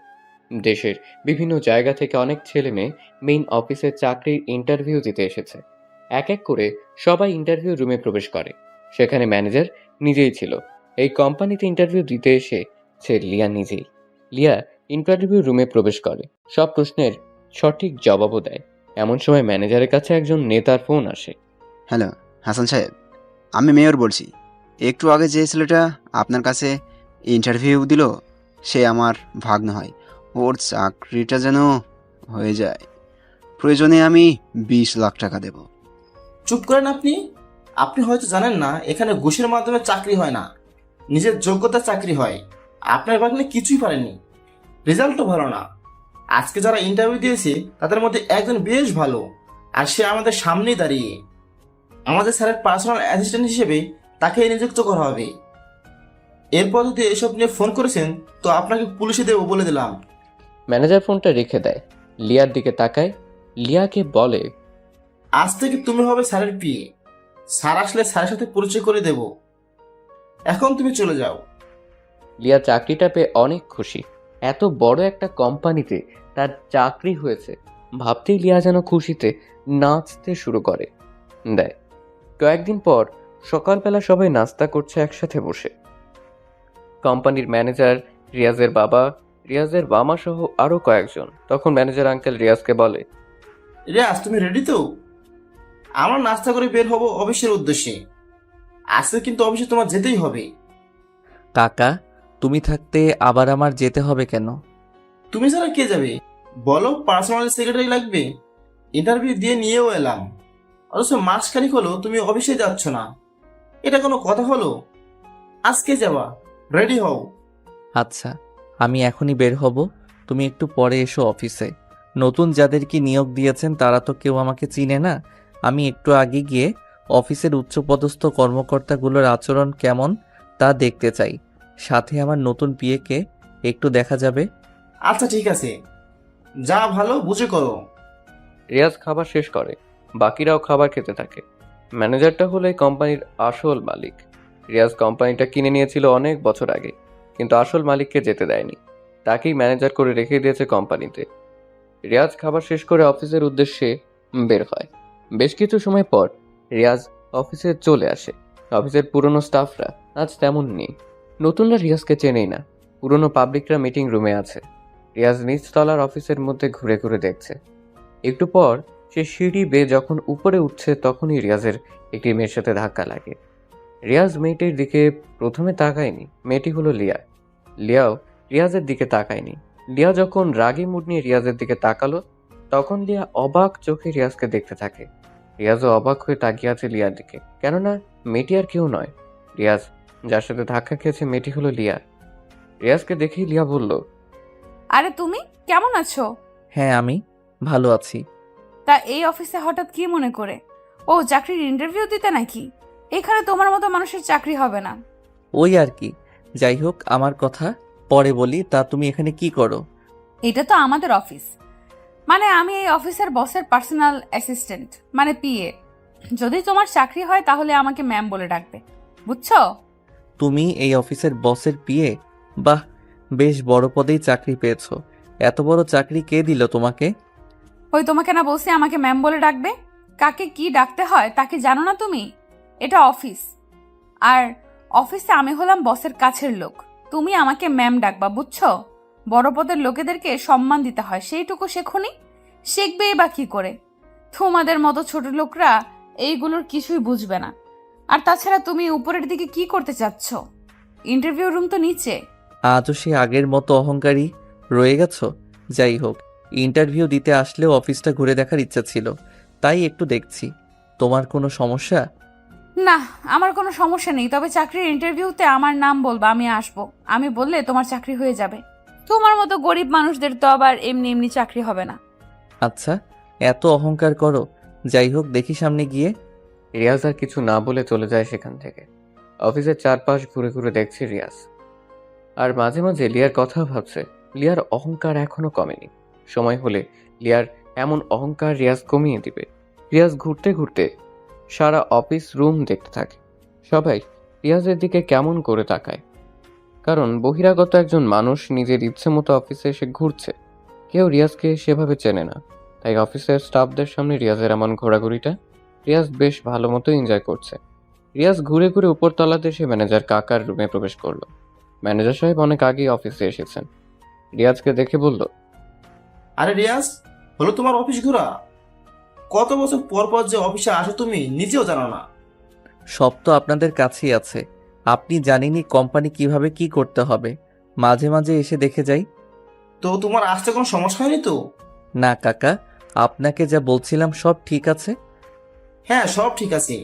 দেশের বিভিন্ন জায়গা থেকে অনেক ছেলে মেয়ে মেইন অফিসে চাকরির ইন্টারভিউ দিতে এসেছে। এক এক করে সবাই ইন্টারভিউ রুমে প্রবেশ করে। সেখানে ম্যানেজার নিজেই ছিল। এই কোম্পানিতে ইন্টারভিউ দিতে এসেছে লিয়া নিজেই। লিয়া ইন্টারভিউ রুমে প্রবেশ করে, সব প্রশ্নের সঠিক জবাবও দেয়। এমন সময় ম্যানেজারের কাছে একজন নেতার ফোন আসে। হ্যালো হাসান সাহেব, আমি মেয়র বলছি। একটু আগে যে ছেলেটা আপনার কাছে ইন্টারভিউ দিল সে আমার ভাগ্ন হয়। ওর চাকরিটা যেন হয়ে যায়। প্রয়োজনে আমি 20 লাখ টাকা দেব। চুপ করেন আপনি। আপনি হয়তো জানেন না এখানে ঘুষের মাধ্যমে চাকরি হয় না, নিজের যোগ্যতার চাকরি হয়। আপনার ভাগ্নে কিছুই পারেননি, রেজাল্টও ভালো না। আজকে যারা ইন্টারভিউ দিয়েছে তাদের মধ্যে একজন বেশ ভালো, আর সে আমাদের সামনেই দাঁড়িয়ে। আমাদের স্যারের পার্সোনাল অ্যাসিস্ট্যান্ট হিসেবে তাকে নিযুক্ত করা হবে। এরপর যদি এসব নিয়ে ফোন করেছেন তো আপনাকে পুলিশে দেবো বলে দিলাম। ম্যানেজার ফোনটা রেখে দেয়, লিয়ার দিকে তাকায়, লিয়াকে বলে, আজ থেকে তুমি হবে স্যারের পিএ। স্যার আসলে স্যারের সাথে পরিচয় করে দেব। এখন তুমি চলে যাও। লিয়া চাকরিটা পেয়ে অনেক খুশি। এত বড় একটা কোম্পানিতে তার চাকরি হয়েছে ভাবতেই লিয়া যেন খুশিতে নাচতে শুরু করে দেয়। কয়েকদিন পর সকালবেলা সবাই নাস্তা করছে একসাথে বসে। কোম্পানির ম্যানেজার, রিয়াজের বাবা, রিয়াজের মামা সহ আরো কয়েকজন। তখন ম্যানেজার আঙ্কেল রিয়াজকে বলে, রিয়াজ, তুমি রেডি তো? আমরা নাস্তা করে বের হব অফিসের উদ্দেশ্যে। আজকে কিন্তু অফিসে তোমার যেতেই হবে। কাকা, তুমি থাকতে আবার আমার যেতে হবে কেন? তুমি ছাড়া কে যাবে বলো? পার্সোনাল সেক্রেটারি লাগবে। ইন্টারভিউ দিয়ে নিয়েও এলাম, অথচ মাসখানিক হলো তুমি অফিসে যাচ্ছ না। এটা কোনো কথা হলো? আজকে যাবা, রেডি হও। আচ্ছা, আমি এখনই বের হব, তুমি একটু পরে এসো অফিসে। নতুন যাদেরকে নিয়োগ দিয়েছেন তারা তো কেউ আমাকে চিনে না। আমি একটু আগে গিয়ে অফিসের উচ্চপদস্থ কর্মকর্তাগুলোর আচরণ কেমন তা দেখতে চাই। সাথে আমার নতুন পিএকে একটু দেখা যাবে। আচ্ছা ঠিক আছে, যা ভালো বুঝে করো। রিয়াজ খাবার শেষ করে, বাকিরাও খাবার খেতে থাকে। ম্যানেজারটা হলো এই কোম্পানির আসল মালিক। রিয়াজ কোম্পানিটা কিনে নিয়েছিল অনেক বছর আগে, কিন্তু আসল মালিককে যেতে দেয়নি। তাকেই ম্যানেজার করে রেখে দিয়েছে কোম্পানিতে। রিয়াজ খাবার শেষ করে অফিসের উদ্দেশ্যে বের হয়। বেশ কিছু সময় পর রিয়াজ অফিসে চলে আসে। অফিসের পুরনো স্টাফরা আজ তেমন নেই। নতুনরা রিয়াজকে চেনেই না। পুরনো পাবলিকরা মিটিং রুমে আছে। রিয়াজ নিচতলার অফিসের মধ্যে ঘুরে ঘুরে দেখছে। একটু পর সে সিঁড়ি বেয়ে যখন উপরে উঠছে তখনই রিয়াজের একটি মেয়ের সাথে ধাক্কা লাগে। রিয়াজ মেয়েটির দিকে প্রথমে তাকায়নি। মেয়েটি হলো লিয়া। লিয়াও রিয়াজের দিকে তাকায়নি। লিয়া যখন রাগী মুড নিয়ে রিয়াজের দিকে তাকালো তখন লিয়া অবাক চোখে রিয়াজকে দেখতে থাকে। রিয়াজও অবাক হয়ে তাকিয়ে আছে লিয়ার দিকে, কেননা মেয়েটি আর কেউ নয়। রিয়াজ যার সাথে ধাক্কা খেয়েছে মেয়েটি হলো লিয়া। রিয়াজকে দেখেই লিয়া বলল, আরে তুমি কেমন আছো? হ্যাঁ, আমি ভালো আছি। তা এই অফিসে হঠাৎ কি মনে করে? ও চাকরির ইন্টারভিউ দিতে নাকি? এখানে তোমার মতো মানুষের চাকরি হবে না। ওই আর কি। যাই হোক, আমার কথা পরে বলি। তা তুমি এখানে কি করো? এটা তো আমাদের অফিস, মানে আমি এই অফিসের বসের পার্সোনাল অ্যাসিস্ট্যান্ট, মানে পিএ। যদি তোমার চাকরি হয় তাহলে আমাকে ম্যাম বলে ডাকবে, বুঝছো? তুমি এই অফিসের বসের পিএ? বাহ, বেশ বড় পদেই চাকরি পেয়েছো। এত বড় চাকরি কে দিল তোমাকে? ওই তোমাকে না বলছি আমাকে ম্যাম বলে ডাকবে? কাকে কি ডাকতে হয় তাকে জানো না তুমি? এটা অফিস, আর অফিসে আমি হলাম বসের কাছের লোক। তুমি আমাকে ম্যাম ডাকবা, বুঝছো? বড় পদের লোকেদেরকে সম্মান দিতে হয়, সেইটুকু শেখনি? শিখবেই বা কি করে? তোমাদের মতো ছোট লোকরা এইগুলোর কিছুই বুঝবে না। আর তাছাড়া তুমি উপরের দিকে কি করতে চাচ্ছ? ইন্টারভিউ রুম তো নিচে। আজও সে আগের মতো অহংকারী রয়ে গেছো? যাই হোক, ইন্টারভিউ দিতে আসলেও অফিসটা ঘুরে দেখার ইচ্ছা ছিল, তাই একটু দেখছি। তোমার কোনো সমস্যা? না, আমার কোনো সমস্যা নেই, তবে চাকরির ইন্টারভিউতে আমার নাম বলবা, আমি আসবো। আমি বললে তোমার চাকরি হয়ে যাবে। তোমার মতো গরিব মানুষদের তো আবার এমনি এমনি চাকরি হবে না। আচ্ছা, এত অহংকার করো। যাই হোক, দেখি সামনে গিয়ে। রিয়াজ আর কিছু না বলে চলে যায় সেখান থেকে। অফিসের চারপাশ ঘুরে ঘুরে দেখছে রিয়াজ, আর মাঝে মাঝে লিয়ার কথা ভাবছে। লিয়ার অহংকার এখনো কমেনি। সময় হলে লিয়ার এমন অহংকার রিয়াজ কমিয়ে দিবে। রিয়াজ ঘুরতে ঘুরতে সারা অফিস রুম দেখতে থাকে। সবাই রিয়াজের দিকে কেমন করে তাকায়, কারণ বহিরাগত একজন মানুষ নিজের ইচ্ছে মতো অফিসে এসে ঘুরছে। কেউ রিয়াজকে সেভাবে চেনে না, তাই অফিসের স্টাফদের সামনে রিয়াজের এমন ঘোরাঘুরিটা রিয়াজ বেশ ভালো মতো এনজয় করছে। রিয়াজ ঘুরে ঘুরে উপরতলাতে এসে ম্যানেজার কাকার রুমে প্রবেশ করলো। ম্যানেজার সাহেব অনেক আগেই অফিসে এসেছেন। রিয়াজকে দেখে বলল, আরে রিয়াজ, হলো তোমার অফিস ঘোরা? কত বছর পর পর যে অফিসে আসো তুমি নিজেও জানো না। সব তো আপনাদের কাছেই আছে। আপনি জানেনই কোম্পানি কিভাবে কি করতে হবে। মাঝে মাঝে এসে দেখে যাই। তো তোমার আসতে কোনো সমস্যা হয়নি তো? না কাকা, আপনাকে যা বলছিলাম সব ঠিক আছে। হ্যাঁ, সব ঠিক আছে।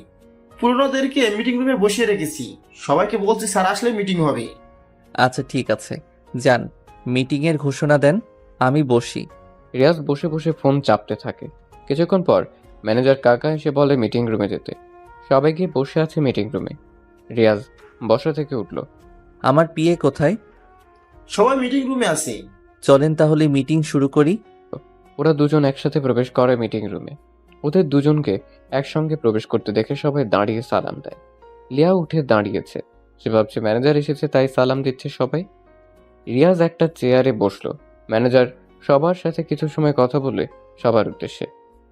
পুরনোদেরকে মিটিং রুমে বসিয়ে রেখেছি, সবাইকে বলছি স্যার আসলে মিটিং হবে। আচ্ছা ঠিক আছে, যান, মিটিংয়ের ঘোষণা দেন, আমি বসি। রিয়াজ বসে বসে ফোন চাপতে থাকে। কিছুক্ষণ পর ম্যানেজার কাকা এসে বলে মিটিং রুমে যেতে। সবাই গিয়ে বসে আছে মিটিং রুমে। রিয়াজ বসা থেকে উঠল। আমার পিএ কোথায়? সবাই মিটিং রুমে আছে। চলেন তাহলে মিটিং শুরু করি। ওরা দুজন একসাথে প্রবেশ করে মিটিং রুমে। ওদের দুজনকে একসঙ্গে প্রবেশ করতে দেখে সবাই দাঁড়িয়ে সালাম দেয়। লিয়া উঠে দাঁড়িয়েছে। সে ভাবছে ম্যানেজার এসেছে তাই সালাম দিচ্ছে সবাই। রিয়াজ একটা চেয়ারে বসলো। ম্যানেজার সবার সাথে কিছু সময় কথা বলে সবার উদ্দেশ্যে।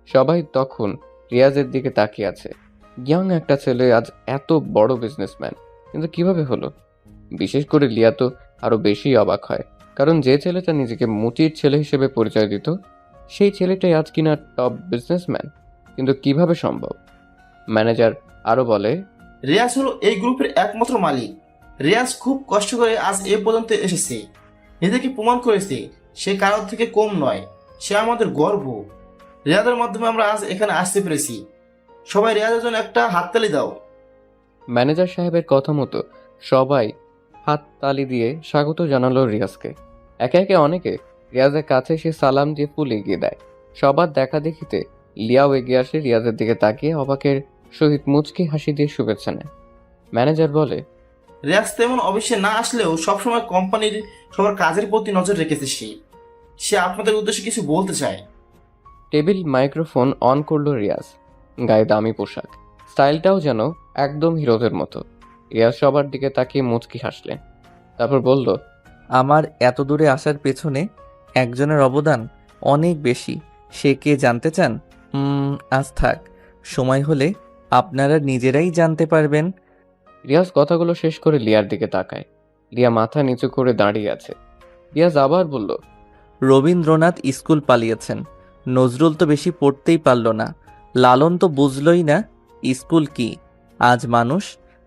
সবাই তখন রিয়াজের দিকে তাকিয়ে আছে। ইয়াং একটা ছেলে আজ এত বড় বিজনেসম্যান, কিন্তু কিভাবে হলো? বিশেষ করে লিয়া তো আরো বেশি অবাক হয়, কারণ যে ছেলেটা নিজেকে মুচির ছেলে হিসেবে পরিচয় দিত সেই ছেলেটাই আজ কিনা টপ বিজনেসম্যান, কিন্তু কিভাবে সম্ভব? ম্যানেজার আরো বলে, রিয়াজ হলো এই গ্রুপের একমাত্র মালিক। রিয়াজ খুব কষ্ট করে আজ এ পর্যন্ত এসেছে, নিজেকে প্রমাণ করেছে সে কারোর থেকে কম নয়। সে আমাদের গর্ব। রিয়াজের মাধ্যমে আমরা আজ এখানে আসতে পেরেছি। সবাই রিয়াজের জন্য একটা হাততালি দাও। ম্যানেজার সাহেবের কথা মতো সবাই হাত তালি দিয়ে স্বাগত জানালো রিয়াজকে। একে একে অনেকে রিয়াজের কাছে এসে সালাম দিয়ে ফুল এগিয়ে দেয়। সবার দেখা দেখিতে লিয়াও এগিয়ে আসে রিয়াজের দিকে তাকিয়ে অবাকের সহিত মুচকি হাসি দিয়ে শুভেচ্ছা নেয়। ম্যানেজার বলে, রিয়াজ তেমন অফিসে না আসলেও সবসময় কোম্পানির সবার কাজের প্রতি নজর রেখেছে সে আপনাদের উদ্দেশ্যে কিছু বলতে চায়। টেবিল মাইক্রোফোন অন করলো রিয়াজ। গায়ে দামি পোশাক, স্টাইলটাও যেন একদম হিরোদের মতো। রিয়াজ সবার দিকে তাকিয়ে মুচকি হাসলেন। তারপর বলল, আমার এত দূরে আসার পেছনে একজনের অবদান অনেক বেশি। সে কে জানতে চান? আজ থাক, সময় হলে আপনারা নিজেরাই জানতে পারবেন। রিয়াজ কথাগুলো শেষ করে লিয়ার দিকে তাকায়। লিয়া মাথা নিচু করে দাঁড়িয়ে আছে। রিয়াজ আবার বলল, রবীন্দ্রনাথ স্কুল পালিয়েছেন, নজরুল তো বেশি পড়তেই পারল না, লালন তো বুঝলই না স্কুল কি। আজ মানুষ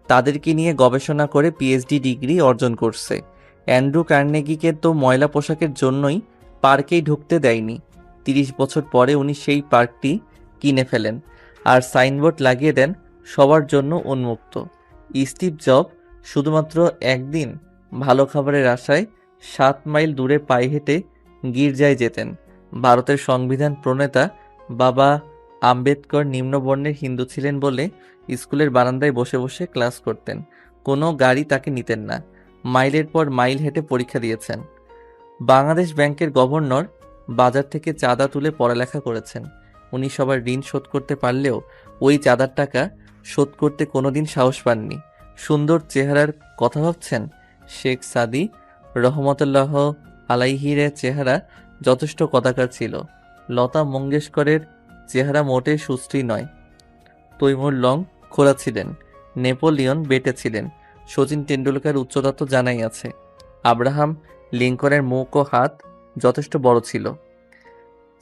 তাদেরকে নিয়ে গবেষণা করে পিএইচডি ডিগ্রি অর্জন করছে। অ্যান্ড্রু কার্নেগিকে তো ময়লা পোশাকের জন্যই পার্কেই ঢুকতে দেয়নি। 30 বছর পরে উনি সেই পার্কটি কিনে ফেলেন আর সাইনবোর্ড লাগিয়ে দেন সবার জন্য উন্মুক্ত। স্টিভ জব শুধুমাত্র একদিন ভালো খাবারের আশায় 7 মাইল দূরে পায়ে হেঁটে গির্জায় যেতেন। ভারতের সংবিধান প্রণেতা বাবা আম্বেদকর নিম্নবর্ণের হিন্দু ছিলেন বলে স্কুলের বারান্দায় বসে বসে ক্লাস করতেন। কোনো গাড়ি তাকে নিতেন না। মাইলের পর মাইল হেঁটে পরীক্ষা দিয়েছেন। বাংলাদেশ ব্যাংকের গভর্নর বাজার থেকে চাঁদা তুলে পড়ালেখা করেছেন। উনি সবার ঋণ শোধ করতে পারলেও ওই চাঁদার টাকা শোধ করতে কোনোদিন সাহস পাননি। সুন্দর চেহারার কথা ভাবছেন? শেখ সাদি রহমতুল্লাহ আলাইহির চেহারা যথেষ্ট কদাকার ছিল। লতা মঙ্গেশকরের চেহারা মোটে সুশ্রী নয়। তৈমুর লং খোলা ছিলেন, নেপোলিয়ন বেটে ছিলেন, শচীন টেন্ডুলকার উচ্চতা তো জানাই আছে। আব্রাহাম লিঙ্কনের মুখ ও হাত যথেষ্ট বড় ছিল।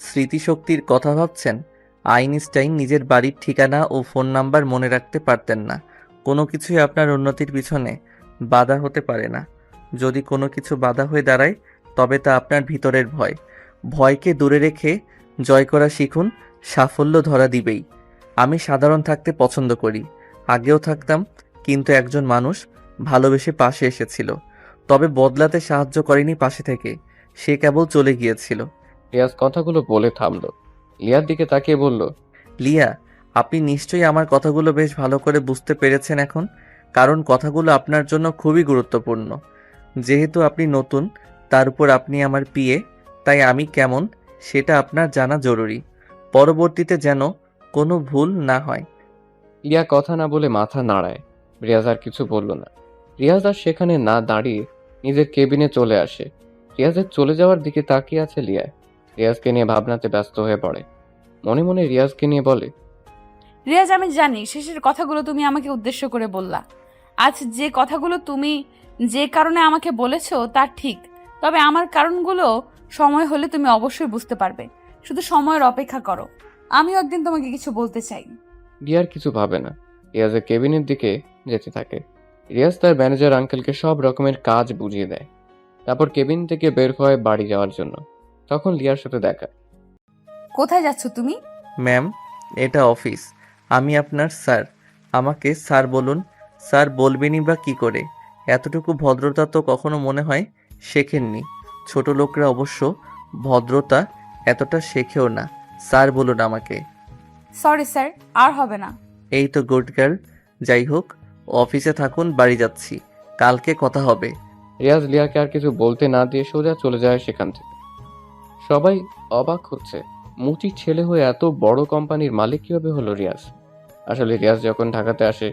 স্মৃতিশক্তির কথা ভাবছেন? আইনস্টাইন নিজের বাড়ির ঠিকানা ও ফোন নাম্বার মনে রাখতে পারতেন না। কোনো কিছুই আপনার উন্নতির পিছনে বাধা হতে পারে না। যদি কোনো কিছু বাধা হয়ে দাঁড়ায় তবে তা আপনার ভিতরের ভয়। ভয়কে দূরে রেখে জয় করা শিখুন, সাফল্য ধরা দিবেই। আমি সাধারণ থাকতে পছন্দ করি, আগেও থাকতাম, কিন্তু একজন মানুষ ভালোবেসে পাশে এসেছিল, তবে বদলাতে সাহায্য করেনি পাশে থেকে, সে কেবল চলে গিয়েছিল। রিয়াজ কথাগুলো বলে থামল। লিয়ার দিকে তাকিয়ে বলল, লিয়া, আপনি নিশ্চয়ই আমার কথাগুলো বেশ ভালো করে বুঝতে পেরেছেন এখন, কারণ কথাগুলো আপনার জন্য খুবই গুরুত্বপূর্ণ। যেহেতু আপনি নতুন, তার উপর আপনি আমার পিএ, তাই আমি কেমন সেটা আপনার জানা জরুরি, পরবর্তীতে যেন কোনো ভুল না হয়। লিয়া কথা না বলে মাথা নাড়ায়। রিয়াজ আর কিছু বলল না। রিয়াজ আর সেখানে না দাঁড়িয়ে নিজের কেবিনে চলে আসে। রিয়াজের চলে যাওয়ার দিকে তাকিয়ে আছে লিয়া। রিয়াজকে নিয়ে ভাবনাতে ব্যস্ত হয়ে পড়ে। মনে মনে রিয়াজকে নিয়ে বলে, রিয়াজ, আমি জানি শেষের কথাগুলো তুমি আমাকে উদ্দেশ্য করে বললা। আজ যে কথাগুলো তুমি যে কারণে আমাকে বলেছো তা ঠিক, তবে আমার কারণগুলো সময় হলে তুমি অবশ্যই বুঝতে পারবে। শুধু সময়ের অপেক্ষা করো, আমিও একদিন তোমাকে কিছু বলতে চাই। রিয়ার কিছু ভাবে না। রিয়াজের কেবিনের দিকে যেতে থাকে। রিয়াজ তার ম্যানেজার আঙ্কেলকে সব রকমের কাজ বুঝিয়ে দেয়। তারপর কেবিন থেকে বের হয় বাড়ি যাওয়ার জন্য। তখন লিয়ার সাথে দেখা। কোথায় যাচ্ছ তুমি? ম্যাম, এটা অফিস, আমি আপনার স্যার, আমাকে স্যার বলুন। স্যার বলবেনই বা কি করে? এতটুকু ভদ্রতা তো কখনো মনে হয় শেখেননি। ছোট লোকরা অবশ্য ভদ্রতা এতটা শেখেও না। স্যার বলুন আমাকে। সরি স্যার, আর হবে না। এই তো গুড গার্ল। যাই হোক, অফিসে থাকুন, বাড়ি যাচ্ছি, কালকে কথা হবে। রিয়াজ লিয়াকে আর কিছু বলতে না দিয়ে সোজা চলে যায় সেখান থেকে। সবাই অবাক হচ্ছে, মুচির ছেলে হয়ে এত বড় কোম্পানির মালিক কিভাবে হলো রিয়াজ। আসলে রিয়াজ যখন ঢাকাতে আসে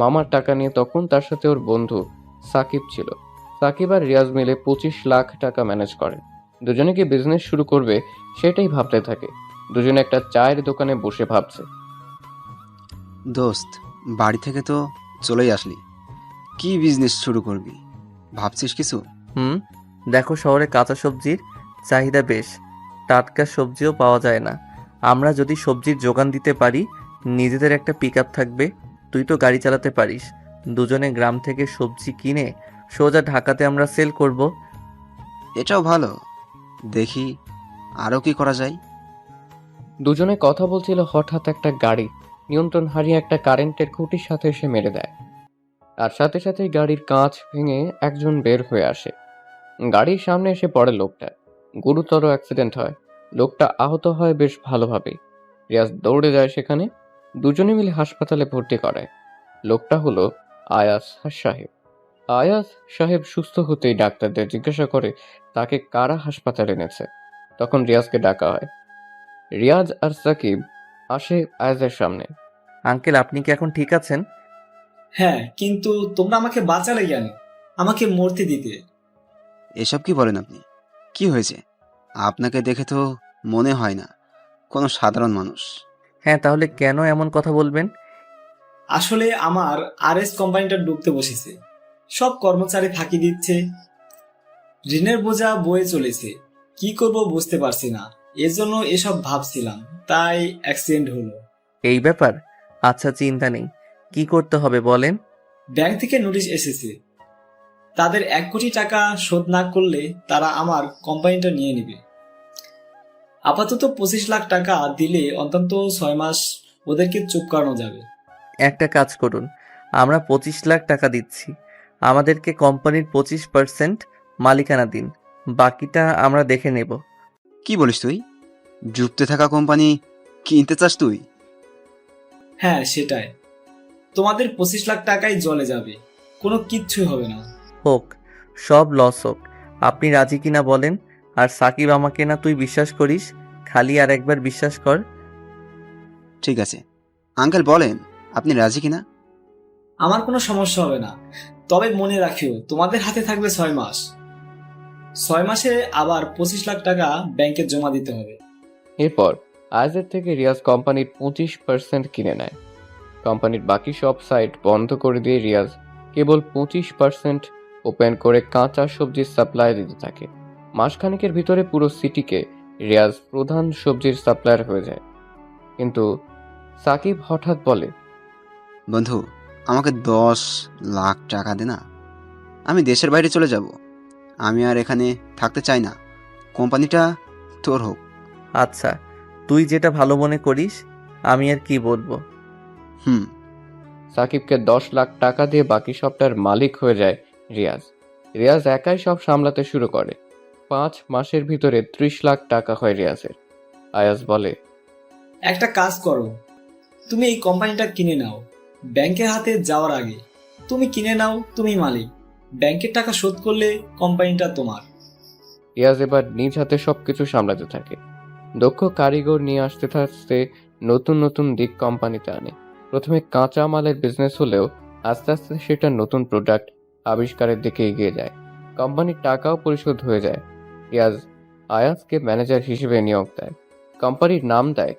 মামার টাকা নিয়ে, তখন তার সাথে ওর বন্ধু সাকিব ছিল। সাকিব আর রিয়াজ মিলে 25 লাখ টাকা ম্যানেজ করে। দুজনে কি বিজনেস শুরু করবে সেটাই ভাবতে থাকে। দুজনে একটা চায়ের দোকানে বসে ভাবছে। দোস্ত, বাড়ি থেকে তো চলেই আসলি, কি বিজনেস শুরু করবি ভাবছিস কিছু? দেখো, শহরে কাঁচা সবজির চাহিদা বেশ, টাটকা সবজিও পাওয়া যায় না। আমরা যদি সবজির যোগান দিতে পারি, নিজেদের একটা পিকআপ থাকবে, তুই তো গাড়ি চালাতে পারিস, দুজনে গ্রাম থেকে সবজি কিনে সোজা ঢাকাতে আমরা সেল করব। এটাও ভালো, দেখি আরও কি করা যায়। দুজনে কথা বলছিল, হঠাৎ একটা গাড়ি নিয়ন্ত্রণ হারিয়ে একটা কারেন্টের খুঁটির সাথে এসে মেরে দেয়। আর সাথে সাথেই গাড়ির কাঁচ ভেঙে একজন বের হয়ে আসে। গাড়ির সামনে এসে পড়ে লোকটা। গুরুতর অ্যাক্সিডেন্ট হয়। লোকটা আহত হয় বেশ ভালোভাবেই। রিয়াজ দৌড়ে যায় সেখানে। দুজনে মিলে হাসপাতালে ভর্তি করায়। লোকটা হলো আয়াস সাহেব। আয়াস সাহেব সুস্থ হতেই ডাক্তারদের জিজ্ঞাসা করে তাকে কারা হাসপাতালে এনেছে। তখন রিয়াজকে ডাকা হয়। রিয়াজ আর সাকিব আসে আয়াজের সামনে। আঙ্কেল, আপনি কি এখন ঠিক আছেন? হ্যাঁ, কিন্তু তোমরা আমাকে বাঁচালে কেন? আমাকে মরতে দিতে। এসব কি বলেন আপনি? কি হয়েছে? আপনাকে দেখে তো মনে হয় না কোনো সাধারণ মানুষ। হ্যাঁ, তাহলে কেন এমন কথা বলবেন? আসলে আমার আরএস কোম্পানিটা ডুবতে বসেছে, সব কর্মচারী ফাঁকি দিচ্ছে, ঋণের বোঝা বয়ে চলেছে, কি করব বুঝতে পারছি না, এজন্য এসব ভাবছিলাম, তাই অ্যাক্সিডেন্ট হলো। এই ব্যাপার? আচ্ছা, চিন্তা নেই। কি করতে হবে বলেন? ব্যাংক থেকে নোটিশ এসেছে, তাদের 1 কোটি টাকা শোধ না করলে তারা আমার কোম্পানিটা নিয়ে নেবে। আপাতত 25 লাখ টাকা দিলে অন্তত 6 মাস ওদেরকে চুপ করানো যাবে। একটা কাজ করুন, আমরা 25 লাখ টাকা দিচ্ছি, আমাদেরকে কোম্পানির 25% মালিকানা দিন, বাকিটা আমরা দেখে নেব। কি বলিস তুই? ডুবতে থাকা কোম্পানি কিনতে চাস তুই? হ্যাঁ সেটাই, তোমাদের 25 লাখ টাকাই জলে যাবে, কোনো কিচ্ছুই হবে না। হোক, সব লস হোক, আপনি রাজি কিনা বলেন। আর সাকিব, আমাকে না তুই বিশ্বাস করিস, খালি আর একবার বিশ্বাস কর। ঠিক আছে আঙ্কেল, বলেন আপনি রাজি কিনা। আমার কোনো সমস্যা হবে না, তবে মনে রাখিও তোমাদের হাতে থাকবে 6 মাস। 6 মাসে আবার 25 লাখ টাকা ব্যাংকে জমা দিতে হবে। এরপর আয়াজের থেকে রিয়াজ কোম্পানির 25% কিনে নেয়। কোম্পানির বাকি সব সাইট বন্ধ করে দিয়ে রিয়াজ কেবল 25% ওপেন করে কাঁচা সবজির সাপ্লাই দিতে থাকে। মাসখানেকের ভিতরে পুরো সিটিকে রিয়াজ প্রধান সবজির সাপ্লায়ার হয়ে যায়। কিন্তু সাকিব হঠাৎ বলে, বন্ধু, আমাকে 10 লাখ টাকা দে না, আমি দেশের বাইরে চলে যাব। আমি আর এখানে থাকতে চাই না, কোম্পানিটা তোর হোক। আচ্ছা, তুই যেটা ভালো মনে করিস, আমি আর কি বলবো। হুম। সাকিবকে 10 লাখ টাকা দিয়ে বাকি সবটার মালিক হয়ে যায় রিয়াজ। রিয়াজ একাই সব সামলাতে শুরু করে। 5 মাসের ভিতরে 30 লাখ টাকা হয় রিয়াজের। আয়াজ বলে, একটা কাজ করো, তুমি এই কোম্পানিটা কিনে নাও, ব্যাংকের হাতে যাওয়ার আগে তুমি কিনে নাও, তুমি মালিক, ব্যাংকের টাকা শোধ করলে কোম্পানিটা তোমার। রিয়াজ এবার নিজ হাতে সবকিছু সামলাতে থাকে। দক্ষ কারিগর নিয়ে আসতে আসতে নতুন নতুন দিক কোম্পানিতে আনে। প্রথমে কাঁচা মালের বিজনেস হলেও আস্তে আস্তে সেটা নতুন প্রোডাক্ট আবিষ্কারের দিকে এগিয়ে যায়। কোম্পানির টাকাও পরিশোধ হয়ে যায়। রিয়াজ আয়াজকে ম্যানেজার হিসেবে নিয়োগ দেয়। কোম্পানির নাম দেয়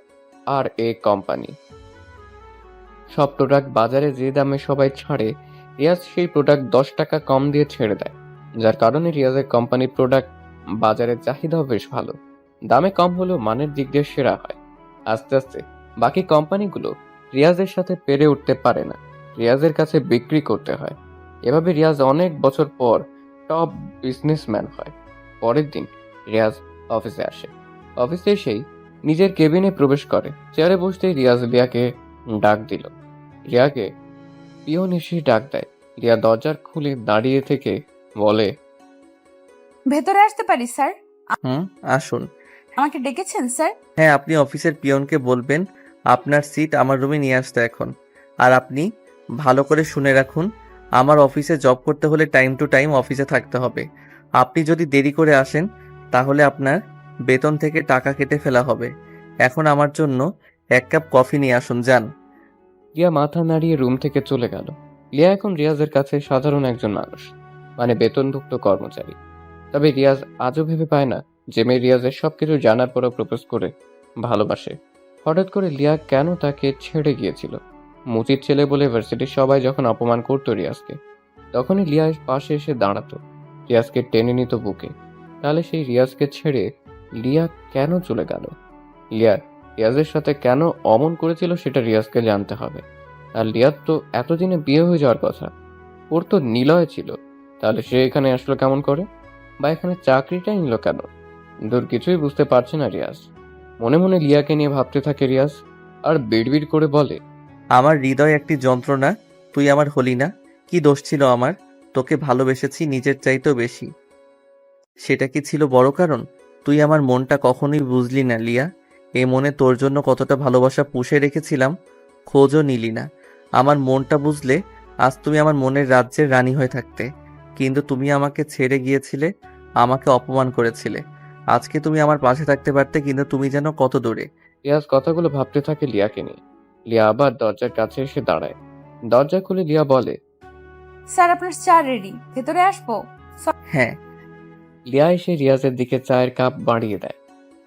আর এ কোম্পানি। সব প্রোডাক্ট বাজারে যে দামে সবাই ছাড়ে, রিয়াজ সেই প্রোডাক্ট 10 টাকা কম দিয়ে ছেড়ে দেয়, যার কারণে রিয়াজের কোম্পানির প্রোডাক্ট বাজারের চাহিদাও বেশ ভালো। দামে কম হলেও মানের দিক দিয়ে সেরা হয়। আস্তে আস্তে বাকি কোম্পানিগুলো রিয়াজের সাথে পেরে উঠতে পারে না, রিয়াজের কাছে বিক্রি করতে হয়। এভাবে রিয়াজ অনেক বছর পর টপ বিজনেসম্যান হয়। পরের দিন রিয়াজ অফিসে আসে। অফিসে এসেই নিজের কেবিনে প্রবেশ করে। চেয়ারে বসতেই রিয়াজ লিয়াকে ডাক দিল। রিয়াকে পিয়ন এসে ডাক দেয়। রিয়া দরজার খুলে দাঁড়িয়ে থেকে বলে, ভেতরে আসতে পারি স্যার? আসুন। আমাকে ডেকেছেন স্যার? হ্যাঁ, আপনি অফিসের পিয়নকে বলবেন আপনার সিট আমার রুমে নিয়ে আসতে এখন। আর আপনি ভালো করে শুনে রাখুন, আমার অফিসে জব করতে হলে টাইম টু টাইম অফিসে থাকতে হবে। আপনি যদি দেরি করে আসেন তাহলে আপনার বেতন থেকে টাকা কেটে ফেলা হবে। এখন আমার জন্য 1 কাপ কফি নিয়ে আসুন, যান। রিয়া মাথা নাড়িয়ে রুম থেকে চলে গেল। রিয়া এখন রিয়াজের কাছে সাধারণ একজন মানুষ, মানে বেতনভুক্ত কর্মচারী। তবে রিয়াজ আজও ভেবে পায় না যে মেয়ে রিয়াজের সবকিছু জানার পরও প্রপোজ করে ভালোবাসে। হঠাৎ করে লিয়া কেন তাকে ছেড়ে গিয়েছিল? মুচির ছেলে বলে ভার্সিটির সবাই যখন অপমান করতো রিয়াজকে, তখনই লিয়া পাশে এসে দাঁড়াতো, রিয়াজকে টেনে নিত বুকে। তাহলে সেই রিয়াজকে ছেড়ে লিয়া কেন চলে গেল? লিয়া রিয়াজের সাথে কেন অমন করেছিল সেটা রিয়াজকে জানতে হবে। আর লিয়ার তো এতদিনে বিয়ে হয়ে যাওয়ার কথা, ওর তো নিলয় ছিল, তাহলে সে এখানে আসলো কেমন করে? বা এখানে চাকরিটাই নিল কেন? দূর কিছুই বুঝতে পারছে না রিয়াজ। মনে মনে লিয়াকে নিয়ে ভাবতে থাকে রিয়াজ, আর বিড়বিড় করে বলে, আমার হৃদয় একটি যন্ত্রণা, তুই আমার হলি না। কি দোষ ছিল আমার? তোকে ভালোবেসেছি নিজের চাইতেও বেশি। সেটা কি ছিল বড় কারণ? তুই আমার মনটা কখনোই বুঝলি না লিয়া। এই মনে তোর জন্য কতটা ভালোবাসা পুষে রেখেছিলাম, খোঁজও নিলি না। আমার মনটা বুঝলে আজ তুমি আমার মনের রাজ্যের রানী হয়ে থাকতে। কিন্তু তুমি আমাকে ছেড়ে গিয়েছিলে, আমাকে অপমান করেছিলে। আজকে তুমি আমার পাশে থাকতে পারতে, কিন্তু তুমি যেন কত দূরে। রিয়াজ কথাগুলো ভাবতে থাকে লিয়াকে নিয়ে। লিয়া আবার দরজার কাছে এসে দাঁড়ায়। দরজা খুলে লিয়া বলে, স্যার আপনার চা রেডি, ভেতরে আসবো? হ্যাঁ। লিয়া এসে রিয়াজের দিকে চায়ের কাপ বাড়িয়ে দেয়।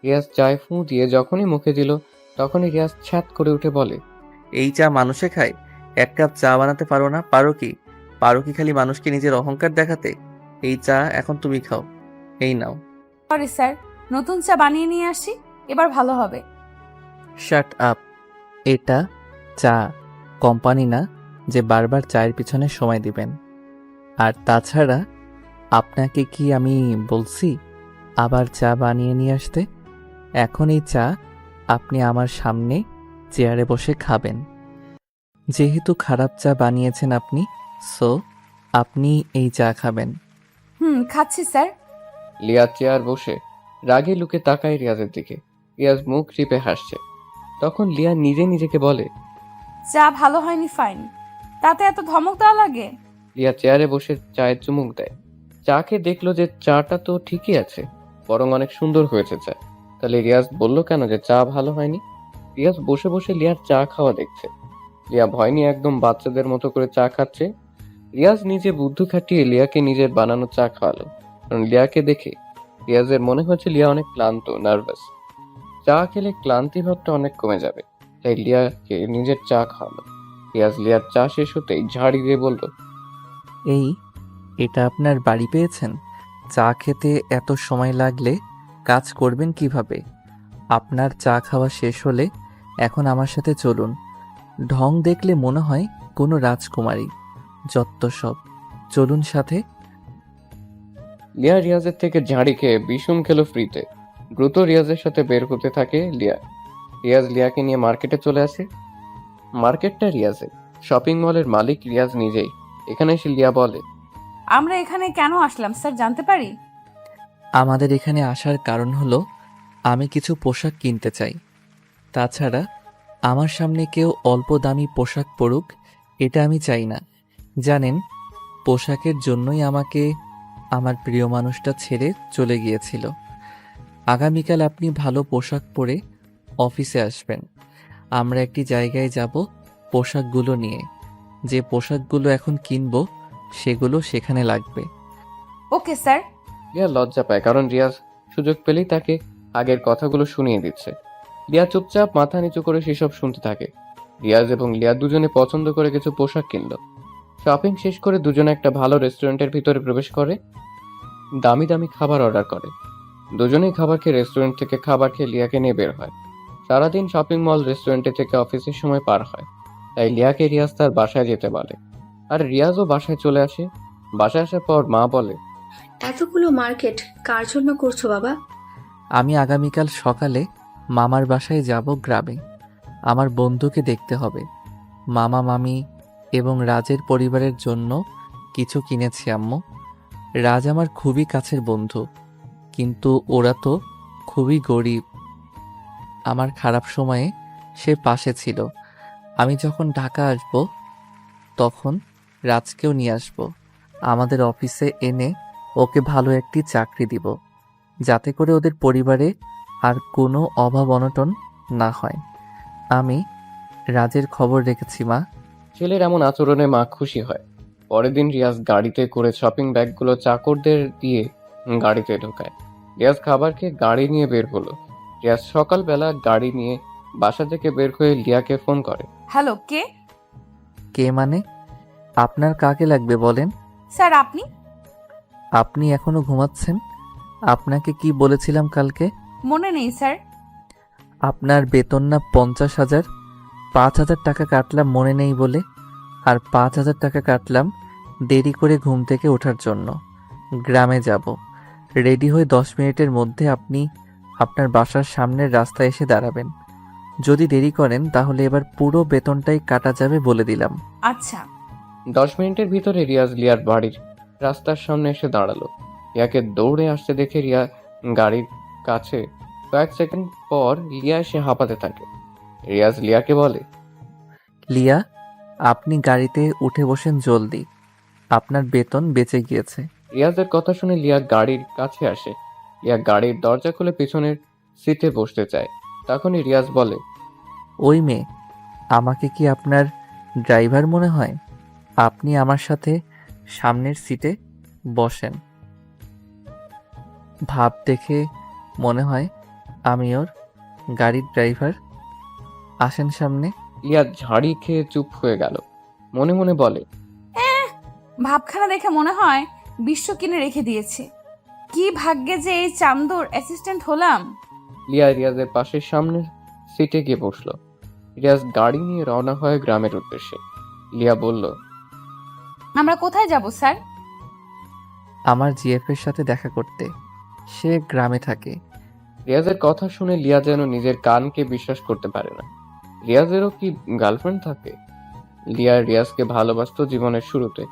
রিয়াজ চায় ফুঁ দিয়ে যখনই মুখে দিল, তখনই রিয়াজ ছ্যাত করে উঠে বলে, এই চা মানুষে খায়? এক কাপ চা বানাতে পারো না? পারো কি খালি মানুষকে নিজের অহংকার দেখাতে? এই চা এখন তুমি খাও, এই নাও। সরি স্যার, নতুন চা বানিয়ে নিয়ে আসি, এবার ভালো হবে। Shut up. এটা চা, কোম্পানি না যে বারবার চায়ের পিছনে সময় দিবেন। আর তাছাড়া আপনাকে কি আমি বলছি আবার চা বানিয়ে নিয়ে আসতে? এখন এই চা আপনি আমার সামনে চেয়ারে বসে খাবেন। যেহেতু খারাপ চা বানিয়েছেন আপনি, সো আপনি এই চা খাবেন। খাচ্ছি স্যার। লিয়া চেয়ার বসে রাগে লুকে তাকায় রিয়াজের দিকে। রিয়াজ মুখ টিপে হাসছে। তখন লিয়া নিজে নিজেকে বলে, চা ভালো হয়নি ফাইন, তাতে এত ধমক দেওয়া লাগে? লিয়া চেয়ারে বসে চায়ের চুমুক দেয়। চা খেয়ে দেখলো যে চাটা তো ঠিকই আছে, বরং অনেক সুন্দর হয়েছে চা। তাহলে রিয়াজ বলল কেন যে চা ভালো হয়নি? রিয়াজ বসে বসে লিয়ার চা খাওয়া দেখছে। লিয়া ভয় নিয়ে একদম বাচ্চাদের মতো করে চা খাচ্ছে। রিয়াজ নিজে বুদ্ধি খাটিয়ে লিয়াকে নিজের বানানো চা খাওয়ালো। কারণ লিয়াকে দেখে রিয়াজের মনে হচ্ছে লিয়া অনেক ক্লান্ত, নার্ভাস। চা খেলে ক্লান্তি ভাবটা অনেক কমে যাবে, তাই লিয়াকে নিজের চা খাওয়ালো। রিয়াজ লিয়ার চা শেষ হতেই ঝাড়ি দিয়ে বলল, এটা আপনার বাড়ি পেয়েছেন? চা খেতে এত সময় লাগলে কাজ করবেন কিভাবে? আপনার চা খাওয়া শেষ হলে এখন আমার সাথে চলুন। ঢং দেখলে মনে হয় কোনো রাজকুমারী, যত্ত সব। চলুন সাথে। লিয়া রিয়াজের থেকে ঝাড়ি খেয়ে বিষম খেলো ফ্রিতে। দ্রুত রিয়াজের সাথে বের হতে থাকে লিয়া। রিয়াজ লিয়াকে নিয়ে মার্কেটে চলে আসে। মার্কেটটা রিয়াজের, শপিং মলের মালিক রিয়াজ নিজেই। এখানে এসে লিয়া বলে, আমরা এখানে কেন আসলাম স্যার, জানতে পারি? আমাদের এখানে আসার কারণ হলো আমি কিছু পোশাক কিনতে চাই। তাছাড়া আমার সামনে কেউ অল্প দামি পোশাক পরুক, এটা আমি চাই না। জানেন, পোশাকের জন্যই আমাকে আমার প্রিয় মানুষটা ছেড়ে চলে গিয়েছিল। আগামীকাল আপনি ভালো পোশাক পরে অফিসে আসবেন। আমরা একটি জায়গায় যাব পোশাকগুলো নিয়ে। যে পোশাকগুলো এখন কিনবো সেগুলো সেখানে লাগবে। Okay sir. লিয়া লজ্জা পায়, কারণ রিয়াজ সুযোগ পেলেই তাকে আগের কথাগুলো শুনিয়ে দিচ্ছে। লিয়া চুপচাপ মাথা নিচু করে সেসব শুনতে থাকে। রিয়াজ এবং লিয়া দুজনে পছন্দ করে কিছু পোশাক কিনলো। শপিং শেষ করে দুজনে একটা ভালো রেস্টুরেন্টের ভিতরে প্রবেশ করে। দামি দামি খাবার অর্ডার করে। দুজনেই খাবার খেয়ে রেস্টুরেন্ট থেকে খাবার খেয়ে লিয়াকে নিয়ে বের হয়। সারাদিন শপিং মল রেস্টুরেন্টে থেকে অফিসের সময় পার হয়, তাই লিয়াকে রিয়াজ তার বাসায় যেতে বলে। আর রিয়াজও বাসায় চলে আসে। বাসায় আসার পর মা বলে, এতগুলো মার্কেট কার জন্য করছো বাবা? আমি আগামীকাল সকালে মামার বাসায় যাব গ্রামে। আমার বন্ধুকে দেখতে হবে। মামা মামি এবং রাজের পরিবারের জন্য কিছু কিনেছি আম্মু। রাজ আমার খুবই কাছের বন্ধু, কিন্তু ওরা তো খুবই গরিব। আমার খারাপ সময়ে সে পাশে ছিল। আমি যখন ঢাকা আসব তখন রাজকেও নিয়ে আসব। আমাদের অফিসে এনে ওকে ভালো একটি চাকরি দিব, যাতে করে ওদের পরিবারে আর কোনো অভাব অনটন না হয়। আমি রাজের খবর রেখেছি মা। ছেলের এমন আচরণে মা খুশি হয়। পরের দিন রিয়াজ গাড়িতে করে শপিং ব্যাগগুলো চাকরদের দিয়ে গাড়িতে ঢোকায়। রিয়াজ খাবার খেয়ে গাড়ি নিয়ে বের হলো। রিয়াজ সকালবেলা গাড়ি নিয়ে বাসা থেকে বের হয়ে লিয়াকে ফোন করে। হ্যালো, কে? কে মানে? আপনার কাকে লাগবে বলেন? স্যার আপনি? আপনি এখনো ঘুমাচ্ছেন? আপনাকে কি বলেছিলাম কালকে? মনে নেই স্যার। আপনার বেতন না 50,000? 5,000 টাকা কাটলাম মনে নেই বলে, আর 5,000 টাকা কাটলাম দেরি করে ঘুম থেকে ওঠার জন্য। গ্রামে যাব, রেডি হয়ে 10 মিনিটের মধ্যে আপনি আপনার বাসার সামনের রাস্তায় এসে দাঁড়াবেন। যদি দেরি করেন তাহলে এবার পুরো বেতনটাই কাটা যাবে বলে দিলাম। আচ্ছা। 10 মিনিটের ভিতরে রিয়াজ লিয়ার বাড়ির রাস্তার সামনে এসে দাঁড়ালো। লিয়াকে দৌড়ে আসতে দেখে রিয়া গাড়ির কাছে। কয়েক সেকেন্ড পর লিয়া এসে হাঁপাতে থাকে। রিয়াজ লিয়াকে বলে, লিয়া, আপনি গাড়িতে উঠে বসেন জলদি, আপনার বেতন বেঁচে গিয়েছে। রিয়াজের কথা শুনে লিয়া গাড়ির কাছে আসে। লিয়া গাড়ির দরজা খুলে পিছনের সিটে বসতে চায়। তখনই রিয়াজ বলে, ওই মেয়ে, আমাকে কি আপনার ড্রাইভার মনে হয়? আপনি আমার সাথে সামনের সিটে বসেন। ভাব দেখে মনে হয় আমি ওর গাড়ির ড্রাইভার। আসেন সামনে। লিয়া ঝাড়ি খেয়ে চুপ হয়ে গেল। মনে মনে বলে, ভাবখানা দেখে মনে হয় বিশ্ব কিনে রেখে দিয়েছে। কি ভাগ্যে যে এই চান্দুর অ্যাসিস্ট্যান্ট হলাম। লিয়া রিয়াজের পাশের সামনের সিটে গিয়ে বসলো। রিয়াজ গাড়ি নিয়ে রওনা হয় গ্রামের উদ্দেশ্যে। লিয়া বলল, আমরা কোথায় যাব স্যার? আমার জিএফের সাথে দেখা করতে। সে গ্রামে থাকে। রিয়াজের কথা শুনে লিয়া যেন নিজের কানকে বিশ্বাস করতে পারে না। রিয়াজেরও কি গার্লফ্রেন্ড থাকে? লিয়া রিয়াজকে ভালোবাসতো জীবনের শুরুতে,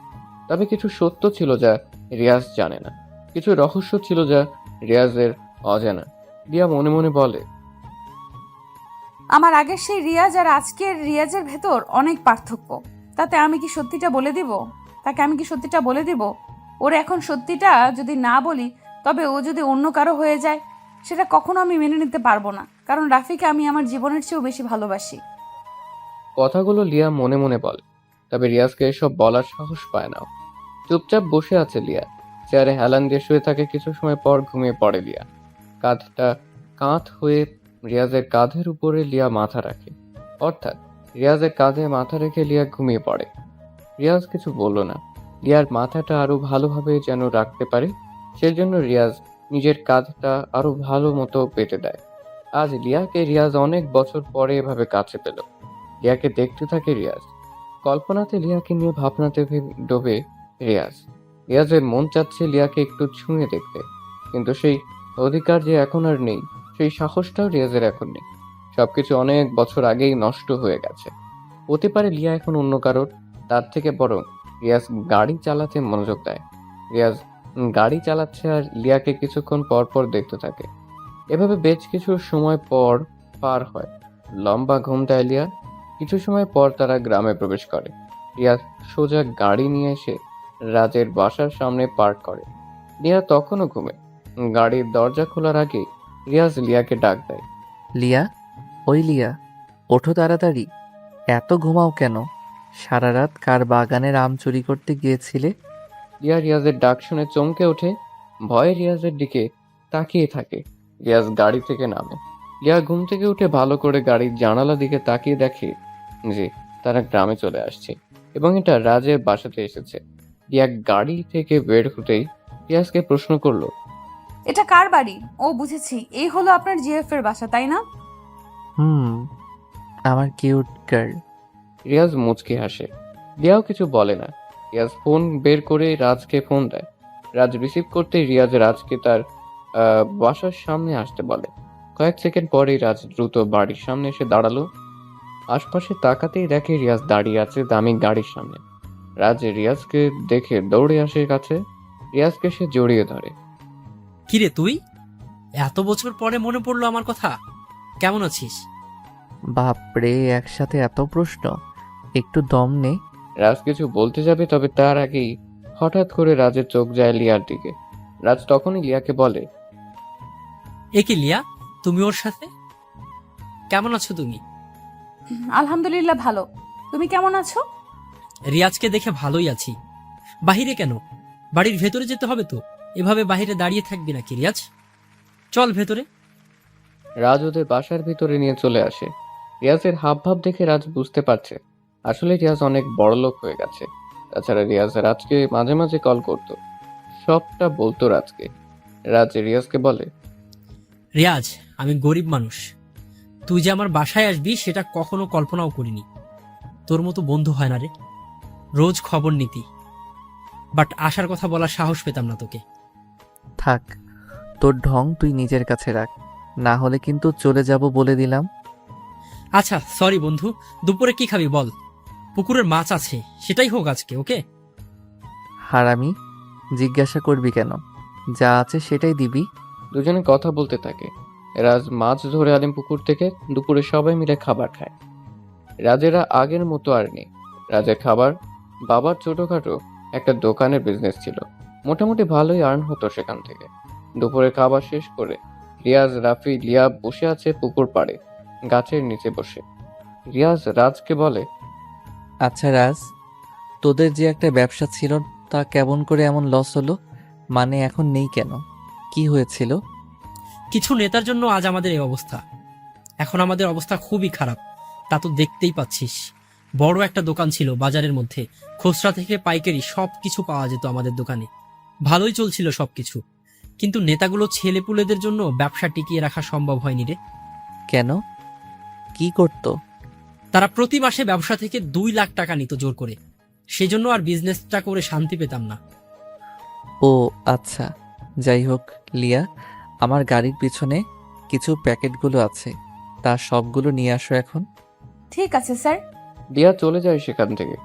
তবে কিছু সত্য ছিল যা রিয়াজ জানে না, কিছু রহস্য ছিল যা রিয়াজের অজানা। লিয়া মনে মনে বলে, আমার আগের সেই রিয়াজ আর আজকের রিয়াজের ভেতর অনেক পার্থক্য। তাতে আমি কি সত্যিটা বলে দিব? তাকে আমি কি সত্যিটা বলে দিব? ওর এখন সত্যিটা যদি না বলি, তবে ও যদি অন্য কারো হয়ে যায়, সেটা কখনো আমি মেনে নিতে পারবো না। কারণ রাফিকে আমি আমার জীবনের চেয়েও বেশি ভালোবাসি। কথাগুলো লিয়া মনে মনে বলে, তবে রিয়াজকে এসব বলার সাহস পায় না। চুপচাপ বসে আছে লিয়া। চেয়ারে হেলান দিয়ে শুয়ে থাকে। কিছু সময় পর ঘুমিয়ে পড়ে লিয়া। কাঁধটা কাঁধ হয়ে রিয়াজের কাঁধের উপরে লিয়া মাথা রাখে, অর্থাৎ রিয়াজের কাঁধে মাথা রেখে লিয়া ঘুমিয়ে পড়ে। রিয়াজ কিছু বলল না। লিয়ার মাথাটা আরো ভালোভাবে যেন রাখতে পারে, সেজন্য রিয়াজ নিজের কাঁধটা আরো ভালো মতো পেতে দেয়। আজ লিয়াকে রিয়াজ অনেক বছর পরে এভাবে কাছে পেল। লিয়াকে দেখতে থাকে রিয়াজ। কল্পনাতে লিয়াকে নিয়ে ভাবনাতে ডোবে রিয়াজ। রিয়াজের মন চাচ্ছে লিয়াকে একটু ছুঁয়ে দেখতে, কিন্তু সেই অধিকার যে এখন আর নেই, সেই সাহসটাও রিয়াজের এখন নেই। সবকিছু অনেক বছর আগেই নষ্ট হয়ে গেছে। হতে পারে লিয়া এখন অন্য কারোর, তার থেকে বরং রিয়াজ গাড়ি চালাতে মনোযোগ দেয়। রিয়াজ গাড়ি চালাচ্ছে আর লিয়াকে কিছুক্ষণ পর পর দেখতে থাকে। এভাবে বেশ কিছু সময় পর পার হয়। লম্বা ঘুম দেয় লিয়া। কিছু সময় পর তারা গ্রামে প্রবেশ করে। রিয়াজ সোজা গাড়ি নিয়ে এসে রাজের বাসার সামনে পার্ক করে। লিয়া তখনও ঘুমে। গাড়ির দরজা খোলার আগে রিয়াজ লিয়াকে ডাক দেয়। লিয়া, ওই লিয়া, ওঠো তাড়াতাড়ি। এত ঘুমাও কেন? সারা রাত কার বাগানের আম চুরি করতে গিয়েছিলে? লিয়া রিয়াজের ডাক শুনে চমকে ওঠে, ভয়ে রিয়াজের দিকে তাকিয়ে থাকে। রিয়াজ গাড়ি থেকে নামে। লিয়া ঘুম থেকে উঠে ভালো করে গাড়ির জানালা দিকে তাকিয়ে দেখে যে তারা গ্রামে চলে আসছে এবং এটা রাজের বাসাতে এসেছে। লিয়া গাড়ি থেকে বের হতেই রিয়াজকে প্রশ্ন করলো, এটা কার বাড়ি? ও বুঝেছি, এই হলো আপনার জিএফ এর বাসা, তাই না? আমার কিউট গার্ল। রিয়াজ মুচকি হাসে। লিয়াও কিছু বলে না। রিয়াজ ফোন বের করে রাজকে ফোন দেয়। রাজ রিসিভ করতেই রিয়াজ রাজকে তার বাসার সামনে আসতে বলে। কয়েক সেকেন্ড পরেই রাজ দ্রুত বাড়ির সামনে এসে দাঁড়ালো। আশপাশে তাকাতেই দেখে রিয়াজ দাঁড়িয়ে আছে দামি গাড়ির সামনে। রাজ রিয়াজকে দেখে দৌড়ে আসে কাছে। রিয়াজকে সে জড়িয়ে ধরে। কিরে তুই? এত বছর পরে মনে পড়লো আমার কথা। কেমন আছিস? বাপরে, একসাথে এত প্রশ্ন, একটু দম নে। রাজ কিছু বলতে যাবে, তবে তার আগেই হঠাৎ করে রাজের চোখ যায় লিয়ার দিকে। রাজ তখনই লিয়াকে বলে, এ কি লিয়া, তুমি ওর সাথে? কেমন আছো তুমি? আলহামদুলিল্লাহ ভালো। তুমি কেমন আছো? রিয়াজকে দেখে ভালোই আছি। বাহিরে কেন? বাড়ির ভেতরে যেতে হবে তো। এভাবে বাহিরে দাঁড়িয়ে থাকবি নাকি রিয়াজ? চল ভেতরে। রাজ ওদের বাসার ভিতরে নিয়ে চলে আসে। রিয়াজের হাবভাব দেখে রাজ বুঝতে পারছে আসলে রিয়াজ অনেক বড়লোক হয়ে গেছে। তাছাড়া রিয়াজ রাজকে মাঝে মাঝে কল করত, সবটা বলতো রাজকে। রাজ রিয়াজকে বলে, রিয়াজ, আমি গরিব মানুষ। তুই যে আমার বাসায় আসবি সেটা কখনো কল্পনাও করিনি। তোর মতো বন্ধু হয় না রে, রোজ খবর নিতি, বাট আসার কথা বলার সাহস পেতাম না তোকে। থাক, তোর ঢং তুই নিজের কাছে রাখ, না হলে কিন্তু চলে যাব বলে দিলাম। আচ্ছা সরি বন্ধু, দুপুরে কি খাবি বল? পুকুরের মাছ আছে, সেটাই হোক আজকে, ওকে? হারামি, জিজ্ঞাসা করবি কেন? যা আছে সেটাই দিবি। দুজনে কথা বলতে থাকে। রাজ মাছ ধরে আনেন পুকুর থেকে। দুপুরে সবাই মিলে খাবার খায়। রাজেরা আগের মতো আর নেই। রাজের খাবার, বাবার ছোটখাটো একটা দোকানের বিজনেস ছিল, মোটামুটি ভালোই আর্ন হতো সেখান থেকে। দুপুরে খাবার শেষ করে রিয়াজ, রাফি, লিয়া বসে আছে পুকুর পাড়ে গাছের নিচে বসে। রিয়াজ রাজকে বলে, আচ্ছা রাজ, তোদের যে একটা ব্যবসা ছিল তা কেমন করে এমন লস হলো? মানে এখন নেই কেন? কি হয়েছিল? কিছু নেতার জন্য আজ আমাদের এই অবস্থা। এখন আমাদের অবস্থা খুবই খারাপ, তা তো দেখতেই পাচ্ছিস। বড় একটা দোকান ছিল বাজারের মধ্যে, খুচরা থেকে পাইকারি সব কিছু পাওয়া যেত আমাদের দোকানে। ভালোই চলছিল সবকিছু, কিন্তু নেতাগুলো ছেলেপুলেদের জন্য ব্যবসা টিকিয়ে রাখা সম্ভব হয়নি রে। কেন? কি করতো? তারা প্রতি মাসে ব্যবসা থেকে 2 লাখ টাকা নিত জোর করে, সেজন্য আর বিজনেসটা করে শান্তি পেতাম না। ও আচ্ছা, যাই হোক লিয়া, আমার গাড়ির পিছনে কিছু প্যাকেটগুলো আছে, তা সবগুলো নিয়ে আসো এখন। ঠিক আছে স্যার। রিয়া চলে যায় সেখান থেকে।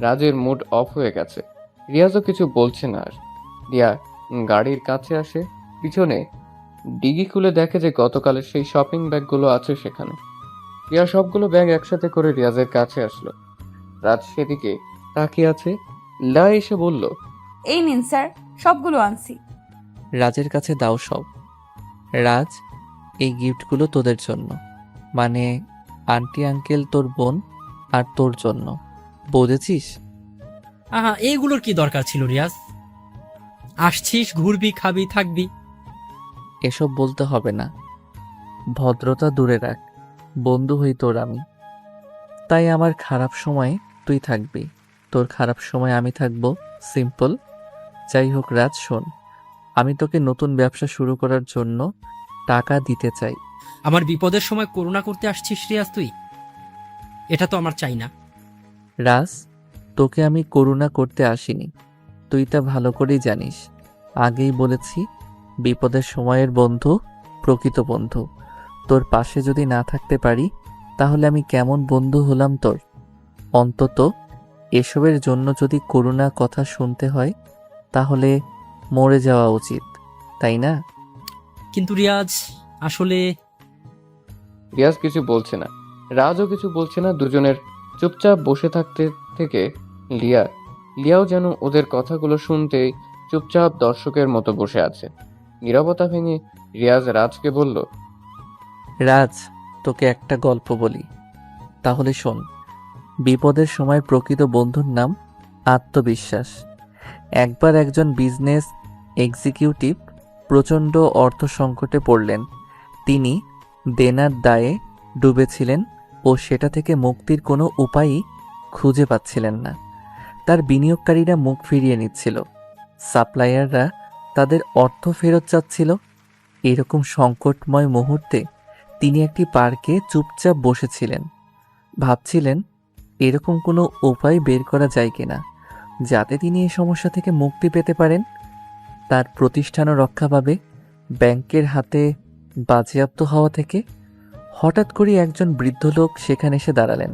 রাজের মুড অফ হয়ে গেছে। রিয়াজও কিছু বলছে না আর। রিয়া গাড়ির কাছে আসে, পিছনে ডিগি খুলে দেখে যে গতকালের সেই শপিং ব্যাগগুলো আছে সেখানে। রিয়া সবগুলো ব্যাগ একসাথে করে রিয়াজের কাছে আসলো। রাজ সেদিকে তাকিয়ে আছে। লা এসে বলল, এই নিন স্যার, সবগুলো আনছি। রাজের কাছে দাও সব। রাজ, এই গিফটগুলো তোদের জন্য, মানে আন্টি আঙ্কেল, তোর বোন আর তোর জন্য, বুঝেছিস? আহা, এইগুলোর কি দরকার ছিল রিয়াজ? আসছিস, ঘুরবি, খাবি, থাকবি। এসব বলতে হবে না, ভদ্রতা দূরে রাখ, বন্ধু হই তোর আমি। তাই আমার খারাপ সময়ে তুই থাকবি, তোর খারাপ সময় আমি থাকবো, সিম্পল। যাই হোক রাজ, শোন, আমি তোকে নতুন ব্যবসা শুরু করার জন্য টাকা দিতে চাই। আমার বিপদের সময় করুণা করতে আসছিস রিয়াজ তুই? এটা তো আমার চাই না। রাজ, তোকে আমি করুণা করতে আসিনি, তুই তা ভালো করেই জানিস। আগেই বলেছি, বিপদের সময়ের বন্ধু প্রকৃত বন্ধু। তোর পাশে যদি না থাকতে পারি, তাহলে আমি কেমন বন্ধু হলাম তোর? অন্তত এসবের জন্য যদি করুণা কথা শুনতে হয়, তাহলে মরে যাওয়া উচিত, তাই না? কিন্তু রিয়াজ, আসলে রিয়াজ কিছু বলছে না, রাজও কিছু বলছে না। দুজনের চুপচাপ বসে থাকতে থেকে লিয়াও যেন ওদের কথাগুলো শুনতেই চুপচাপ দর্শকের মতো বসে আছে। নীরবতা ভেঙে রিয়াজ রাজকে বলল, রাজ, তোকে একটা গল্প বলি, তাহলে শোন। বিপদের সময় প্রকৃত বন্ধুর নাম আত্মবিশ্বাস। একবার একজন বিজনেস এক্সিকিউটিভ প্রচণ্ড অর্থ সংকটে পড়লেন। তিনি দেনার দায়ে ডুবেছিলেন ও সেটা থেকে মুক্তির কোনো উপায়ই খুঁজে পাচ্ছিলেন না। তার বিনিয়োগকারীরা মুখ ফিরিয়ে নিচ্ছিল, সাপ্লায়াররা তাদের অর্থ ফেরত চাচ্ছিল। এরকম সংকটময় মুহূর্তে তিনি একটি পার্কে চুপচাপ বসেছিলেন, ভাবছিলেন এরকম কোনো উপায় বের করা যায় কিনা যাতে তিনি এই সমস্যা থেকে মুক্তি পেতে পারেন, তার প্রতিষ্ঠানও রক্ষা পাবে ব্যাংকের হাতে বাজেয়াপ্ত হওয়া থেকে। হঠাৎ করে একজন বৃদ্ধ লোক সেখানে এসে দাঁড়ালেন।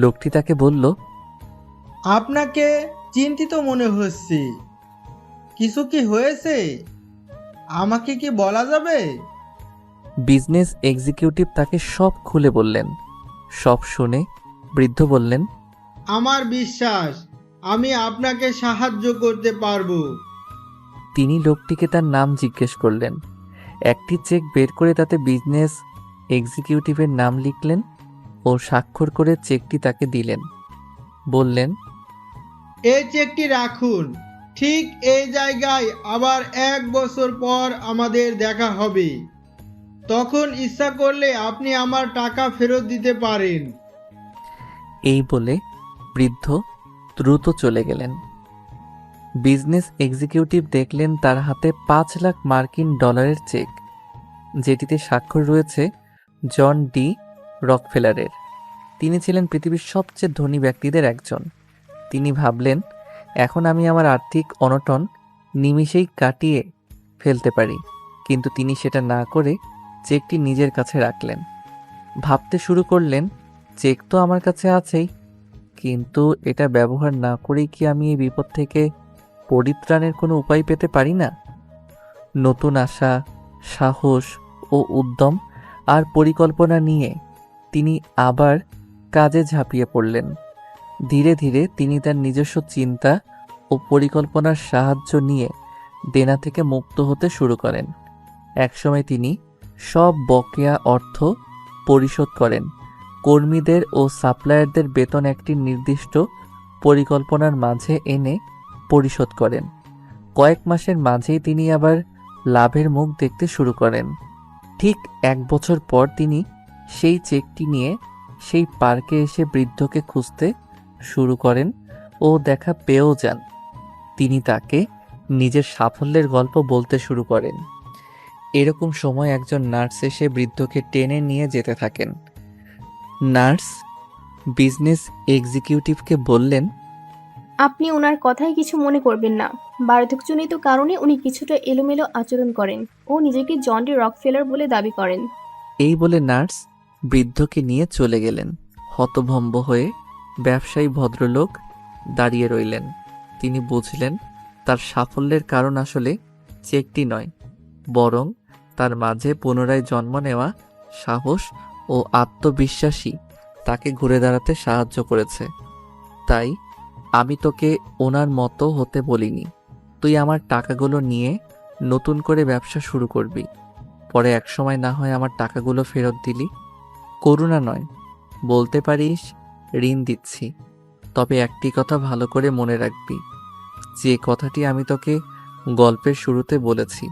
লোকটি তাকে বলল, আপনাকে চিন্তিত মনে হচ্ছে, কিছু কি হয়েছে? আমাকে কি বলা যাবে? বিজনেস এক্সিকিউটিভ তাকে সব খুলে বললেন। সব শুনে বৃদ্ধ বললেন, আমার বিশ্বাস আমি আপনাকে সাহায্য করতে পারবো। তিনি লোকটিকে তার নাম জিজ্ঞেস করলেন। একটি চেক বের করে তাতে বিজনেস এক্সিকিউটিভের নাম লিখলেন ও স্বাক্ষর করে চেকটি তাকে দিলেন। বললেন, এই চেকটি রাখুন, ঠিক এই জায়গায় আবার 1 বছর পর আমাদের দেখা হবে। তখন ইচ্ছা করলে আপনি আমার টাকা ফেরত দিতে পারেন। এই বলে বৃদ্ধ দ্রুত চলে গেলেন। বিজনেস এক্সিকিউটিভ দেখলেন তার হাতে 5 লাখ মার্কিন ডলারের চেক, যেটিতে স্বাক্ষর রয়েছে জন ডি রকফেলারের। তিনি ছিলেন পৃথিবীর সবচেয়ে ধনী ব্যক্তিদের একজন। তিনি ভাবলেন, এখন আমি আমার আর্থিক অনটন নিমিষেই কাটিয়ে ফেলতে পারি। কিন্তু তিনি সেটা না করে চেকটি নিজের কাছে রাখলেন। ভাবতে শুরু করলেন, চেক তো আমার কাছে আছেই, কিন্তু এটা ব্যবহার না করেই কি আমি এই বিপদ থেকে পরিত্রাণের কোনো উপায় পেতে পারি না? নতুন আশা, সাহস ও উদ্যম আর পরিকল্পনা নিয়ে তিনি আবার কাজে ঝাঁপিয়ে পড়লেন। ধীরে ধীরে তিনি তার নিজস্ব চিন্তা ও পরিকল্পনার সাহায্য নিয়ে দেনা থেকে মুক্ত হতে শুরু করেন। একসময় তিনি সব বকেয়া অর্থ পরিশোধ করেন। কর্মীদের ও সাপ্লায়ারদের বেতন একটি নির্দিষ্ট পরিকল্পনার মাঝে এনে পরিশোধ করেন। কয়েক মাসের মাঝেই তিনি আবার লাভের মুখ দেখতে শুরু করেন। ঠিক 1 বছর পর তিনি সেই চেকটি নিয়ে সেই পার্কে এসে বৃদ্ধকে খুঁজতে শুরু করেন ও দেখা পেয়েও যান। তিনি তাকে নিজের সাফল্যের গল্প বলতে শুরু করেন। এরকম সময় একজন নার্স এসে বৃদ্ধকে টেনে নিয়ে যেতে থাকেন। নার্স বিজনেস এক্সিকিউটিভকে বললেন, আপনি ওনার কথায় কিছু মনে করবেন না। বার্ধক্যজনিত কারণে উনি কিছুটা এলোমেলো আচরণ করেন ও নিজেকে জন ডি রকফেলার বলে দাবি করেন। এই বলে নার্স বৃদ্ধকে নিয়ে চলে গেলেন। হতভম্ব হয়ে ব্যবসায়ী ভদ্রলোক দাঁড়িয়ে রইলেন। তিনি বুঝলেন তার সাফল্যের কারণ আসলে চেকটি নয়, বরং তার মাঝে পুনরায় জন্ম নেওয়া সাহস ও আত্মবিশ্বাসী তাকে ঘুরে দাঁড়াতে সাহায্য করেছে। তাই আমি তোকে ওনার মতো হতে বলিনি। তুই আমার টাকাগুলো নিয়ে নতুন করে ব্যবসা শুরু করবি, পরে একসময় না হয় আমার টাকাগুলো ফেরত দিলি। করুণা নয়, বলতে পারিস ঋণ দিচ্ছি। তবে একটি কথা ভালো করে মনে রাখবি, যে কথাটি আমি তোকে গল্পের শুরুতে বলেছি,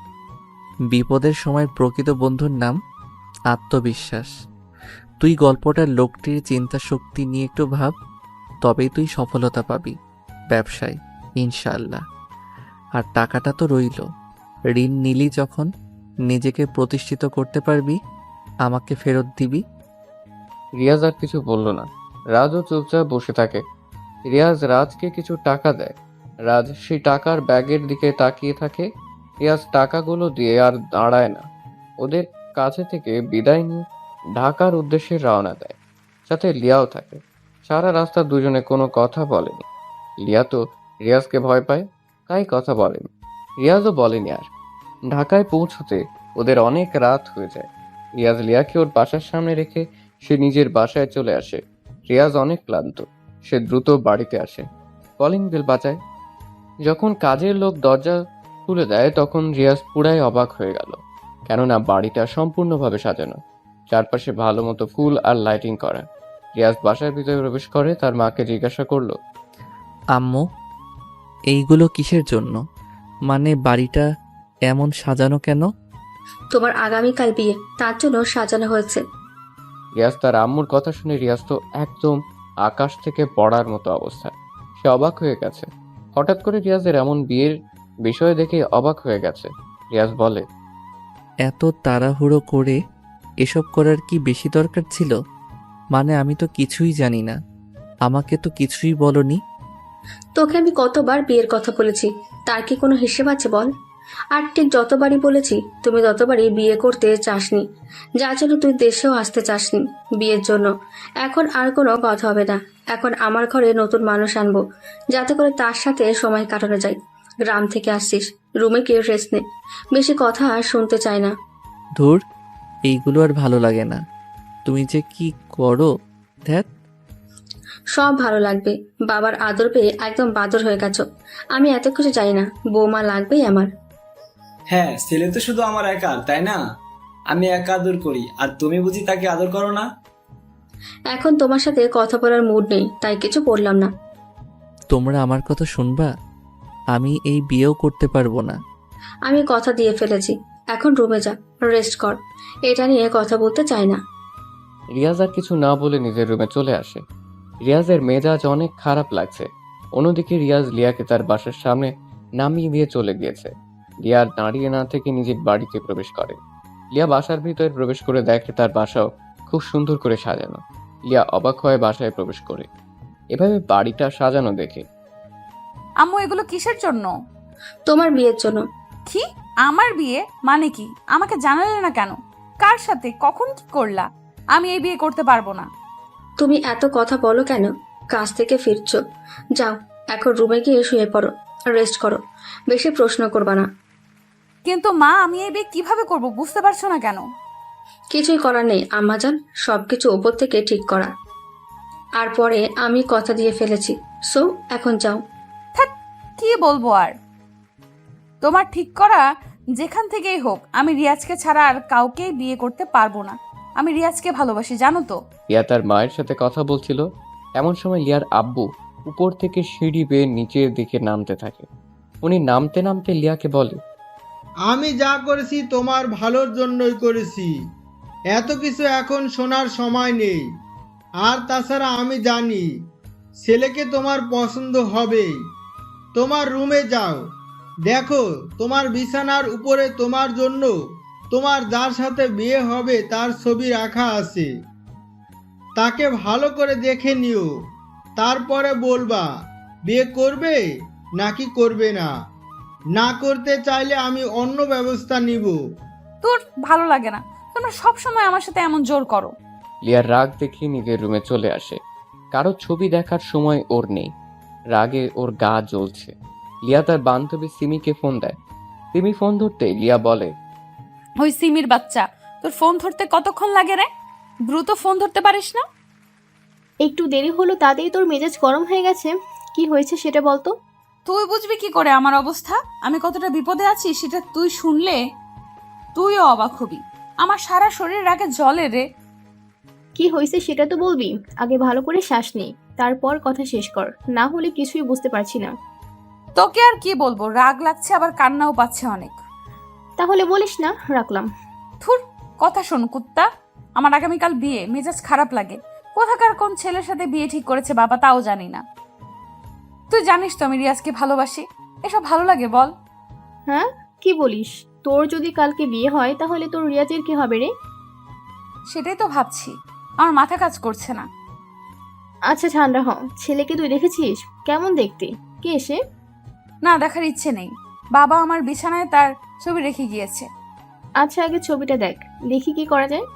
বিপদের সময় প্রকৃত বন্ধুর নাম আত্মবিশ্বাস। তুই গল্পটার লোকটির চিন্তা শক্তি নিয়ে একটু ভাব, তবেই তুই সফলতা পাবি ব্যবসায়, ইনশাআল্লাহ। আর টাকাটা তো রইল, ঋণ নিলি যখন নিজেকে প্রতিষ্ঠিত করতে পারবি, আমাকে ফেরত দিবি। রিয়াজ আর কিছু বলল না। রাজও চুপচাপ বসে থাকে। রিয়াজ রাজকে কিছু টাকা দেয়। রাজ সেই টাকার ব্যাগের দিকে তাকিয়ে থাকে। রিয়াজ টাকাগুলো দিয়ে আর দাঁড়ায় না, ওদের কাছে থেকে বিদায় নিয়ে ঢাকার উদ্দেশ্যে রওনা দেয়। সাথে লিয়াও থাকে। সারা রাস্তা দুজনে কোনো কথা বলেনি। লিয়া তো রিয়াজকে ভয় পায়, তাই কথা বলেনি। রিয়াজও বলেনি আর। ঢাকায় পৌঁছতে ওদের অনেক রাত হয়ে যায়। রিয়াজ লিয়াকে ওর বাসার সামনে রেখে সে নিজের বাসায় চলে আসে। রিয়াজ অনেক ক্লান্ত, সে দ্রুত বাড়িতে আসে। কলিং বেল বাজায়। যখন কাজের লোক দরজা খুলে দেয় তখন রিয়াজ পুরাই অবাক হয়ে গেল, কেননা বাড়িটা সম্পূর্ণভাবে সাজানো, চারপাশে ভালো মতো ফুল আর লাইটিং করা। রিয়াজ বাসার ভিতরে প্রবেশ করে তার মাকে জিজ্ঞাসা করলো, আম্মু, এইগুলো কিসের জন্য? মানে বাড়িটা এমন সাজানো কেন? তোমার আগামীকাল বিয়ে, তার জন্য সাজানো হয়েছে। রিয়াজ তার আম্মুর কথা শুনে রিয়াজ তো একদম আকাশ থেকে পড়ার মতো অবস্থা। সে অবাক হয়ে গেছে। হঠাৎ করে রিয়াজের এমন বিয়ের বিষয় দেখে অবাক হয়ে গেছে। রিয়াজ বলে, এত তাড়াহুড়ো করে এসব করার কি বেশি দরকার ছিল? মানে আমি তো কিছুই জানি না, আমাকে তো কিছুই বলনি। তোকে আমি কতবার বিয়ের কথা বলেছি, তার কি কোনো হিসেব আছে বল? আর ঠিক যতবারই বলেছি তুমি ততবারই বিয়ে করতে চাসনি, যার জন্য তুই দেশেও আসতে চাসনি বিয়ের জন্য। এখন আর কোনো কথা হবে না। এখন আমার ঘরে নতুন মানুষ আনবো, যাতে করে তার সাথে সময় কাটানো যায়। গ্রাম থেকে আসছিস, রুমে গিয়ে রেস্ট নে, বেশি কথা আর শুনতে চাই না। ধুর, এইগুলো আর ভালো লাগে না। তুমি যে কি করো, ধ্যাত। সব ভালো লাগবে, বাবার আদর পেয়ে একদম বাদর হয়ে গেছো। আমি এত কিছু চাই না, বৌমা লাগবেই আমার। হ্যাঁ, ছেলে তো শুধু আমার একার, তাই না? আমি একা আদর করি, আর তুমি বুঝি তাকে আদর করো না? এখন তোমার সাথে কথা বলার মুড নেই, তাই কিছু বললাম না। তোমরা আমার কথা শুনবা? আমি এই বিয়েও করতে পারবো না। আমি কথা দিয়ে ফেলেছি, এখন রুমে যা, রেস্ট কর। এটা নিয়ে কথা বলতে চাই না। রিয়াজ আর কিছু না বলে নিজের রুমে চলে আসে। রিয়াজের মেজাজ অনেক খারাপ লাগছে। অন্যদিকে রিয়াজ লিয়াকে তার বাসার সামনে নামিয়ে দিয়ে চলে গিয়েছে। লিয়া আর দাঁড়িয়ে না থেকে নিজের বাড়িতে প্রবেশ করে। লিয়া বাসার ভিতরে প্রবেশ করে দেখে তার বাসাও খুব সুন্দর করে সাজানো। লিয়া অবাক হয়ে বাসায় প্রবেশ করে এভাবে বাড়িটা সাজানো দেখে। আম্মু, এগুলো কিসের জন্য? তোমার বিয়ের জন্য। কি? আমার বিয়ে মানে কি? আমাকে জানালে না কেন? কার সাথে, কখন, কি করলা? আমি এই বিয়ে করতে পারবো না। তুমি এত কথা বলো কেন? কাজ থেকে ফিরছো, যাও এখন রুমে গিয়ে শুয়ে পড়ো, রেস্ট করো, বেশি প্রশ্ন করবা না। কিন্তু মা, আমি এই বিয়ে কিভাবে করব বুঝতে পারছো না কেন? কিছুই করার নেই আম্মাজান, সবকিছু ওপর থেকে ঠিক করা। আর পরে আমি কথা দিয়ে ফেলেছি, সো এখন যাও। থাক, কি বলবো আর। তোমার ঠিক করা যেখান থেকেই হোক, আমি রিয়াজকে ছাড়া আর কাউকেই বিয়ে করতে পারবো না। আমি রিয়াজকে ভালোবাসি, জানো তো। লিয়া তার মায়ের সাথে কথা বলছিল, এমন সময় লিয়ার আব্বু উপর থেকে সিঁড়ি বেয়ে নিচের দিকে নামতে থাকে। উনি নামতে নামতে লিয়াকে বলে, আমি যা করেছি তোমার ভালোর জন্যই করেছি, এত কিছু এখন শোনার সময় নেই। আর তাছাড়া আমি জানি ছেলেকে তোমার পছন্দ হবেই। তোমার রুমে যাও, দেখো তোমার বিছানার উপরে তোমার জন্য তোমার যার সাথে বিয়ে হবে তার ছবি রাখা আছে। তাকে ভালো করে দেখে নিও, তারপরে বলবা বিয়ে করবে নাকি করবে না। না করতে চাইলে আমি অন্য ব্যবস্থা নিব। তোর ভালো লাগে না, তোমরা সব সময় আমার সাথে এমন জোর করো। লিয়ার রাগ দেখিয়ে নিজের রুমে চলে আসে। কারো ছবি দেখার সময় ওর নেই। রাগে ওর গা জ্বলছে। লিয়া তার বান্ধবী সিমিকে ফোন দেয়। সিমি ফোন ধরতে লিয়া বলে, ওই সিমির বাচ্চা, তোর ফোন ধরতে কতক্ষণ লাগে রে? দ্রুত ফোন ধরতে পারিস না? একটু দেরি হলো তাতেই তোর মেজাজ গরম হয়ে গেছে। কি হয়েছে সেটা বলতো। তুই বুঝবি কি করে আমার অবস্থা? আমি কতটা বিপদে আছি সেটা তুই শুনলে তুইও অবাক হবি। আমার সারা শরীর রাগে জ্বলে রে। কি হয়েছে সেটা তো বলবি। আগে ভালো করে শ্বাস নে, তারপর কথা শেষ কর, না হলে কিছুই বুঝতে পারছি না। তোকে আর কি বলবো, রাগ লাগছে আবার কান্নাও পাচ্ছে অনেক। তাহলে বলিস না, রাখলাম। থুর, কথা শোন কুত্তা। আমার আগামীকাল বিয়ে, মেজাজ খারাপ লাগে। কোথাকার কোন ছেলের সাথে বিয়ে ঠিক করেছে বাবা তাও জানি না। তুই জানিস তো আমি রিয়াজকে ভালোবাসি। এসব ভালো লাগে বল? হ্যাঁ, কি বলিস? তোর যদি কালকে বিয়ে হয় তাহলে তোর রিয়াজের কি হবে রে? সেটাই তো ভাবছি, আমার মাথা কাজ করছে না। আচ্ছা ঠান্ডা হ। ছেলেকে তুই দেখেছিস? কেমন দেখতে? কে সে? না, দেখার ইচ্ছে নেই। বাবা আমার বিছানায় তার ছবি রেখে গিয়েছে। আচ্ছা আগে ছবিটা দেখ, দেখি কি করা যায়।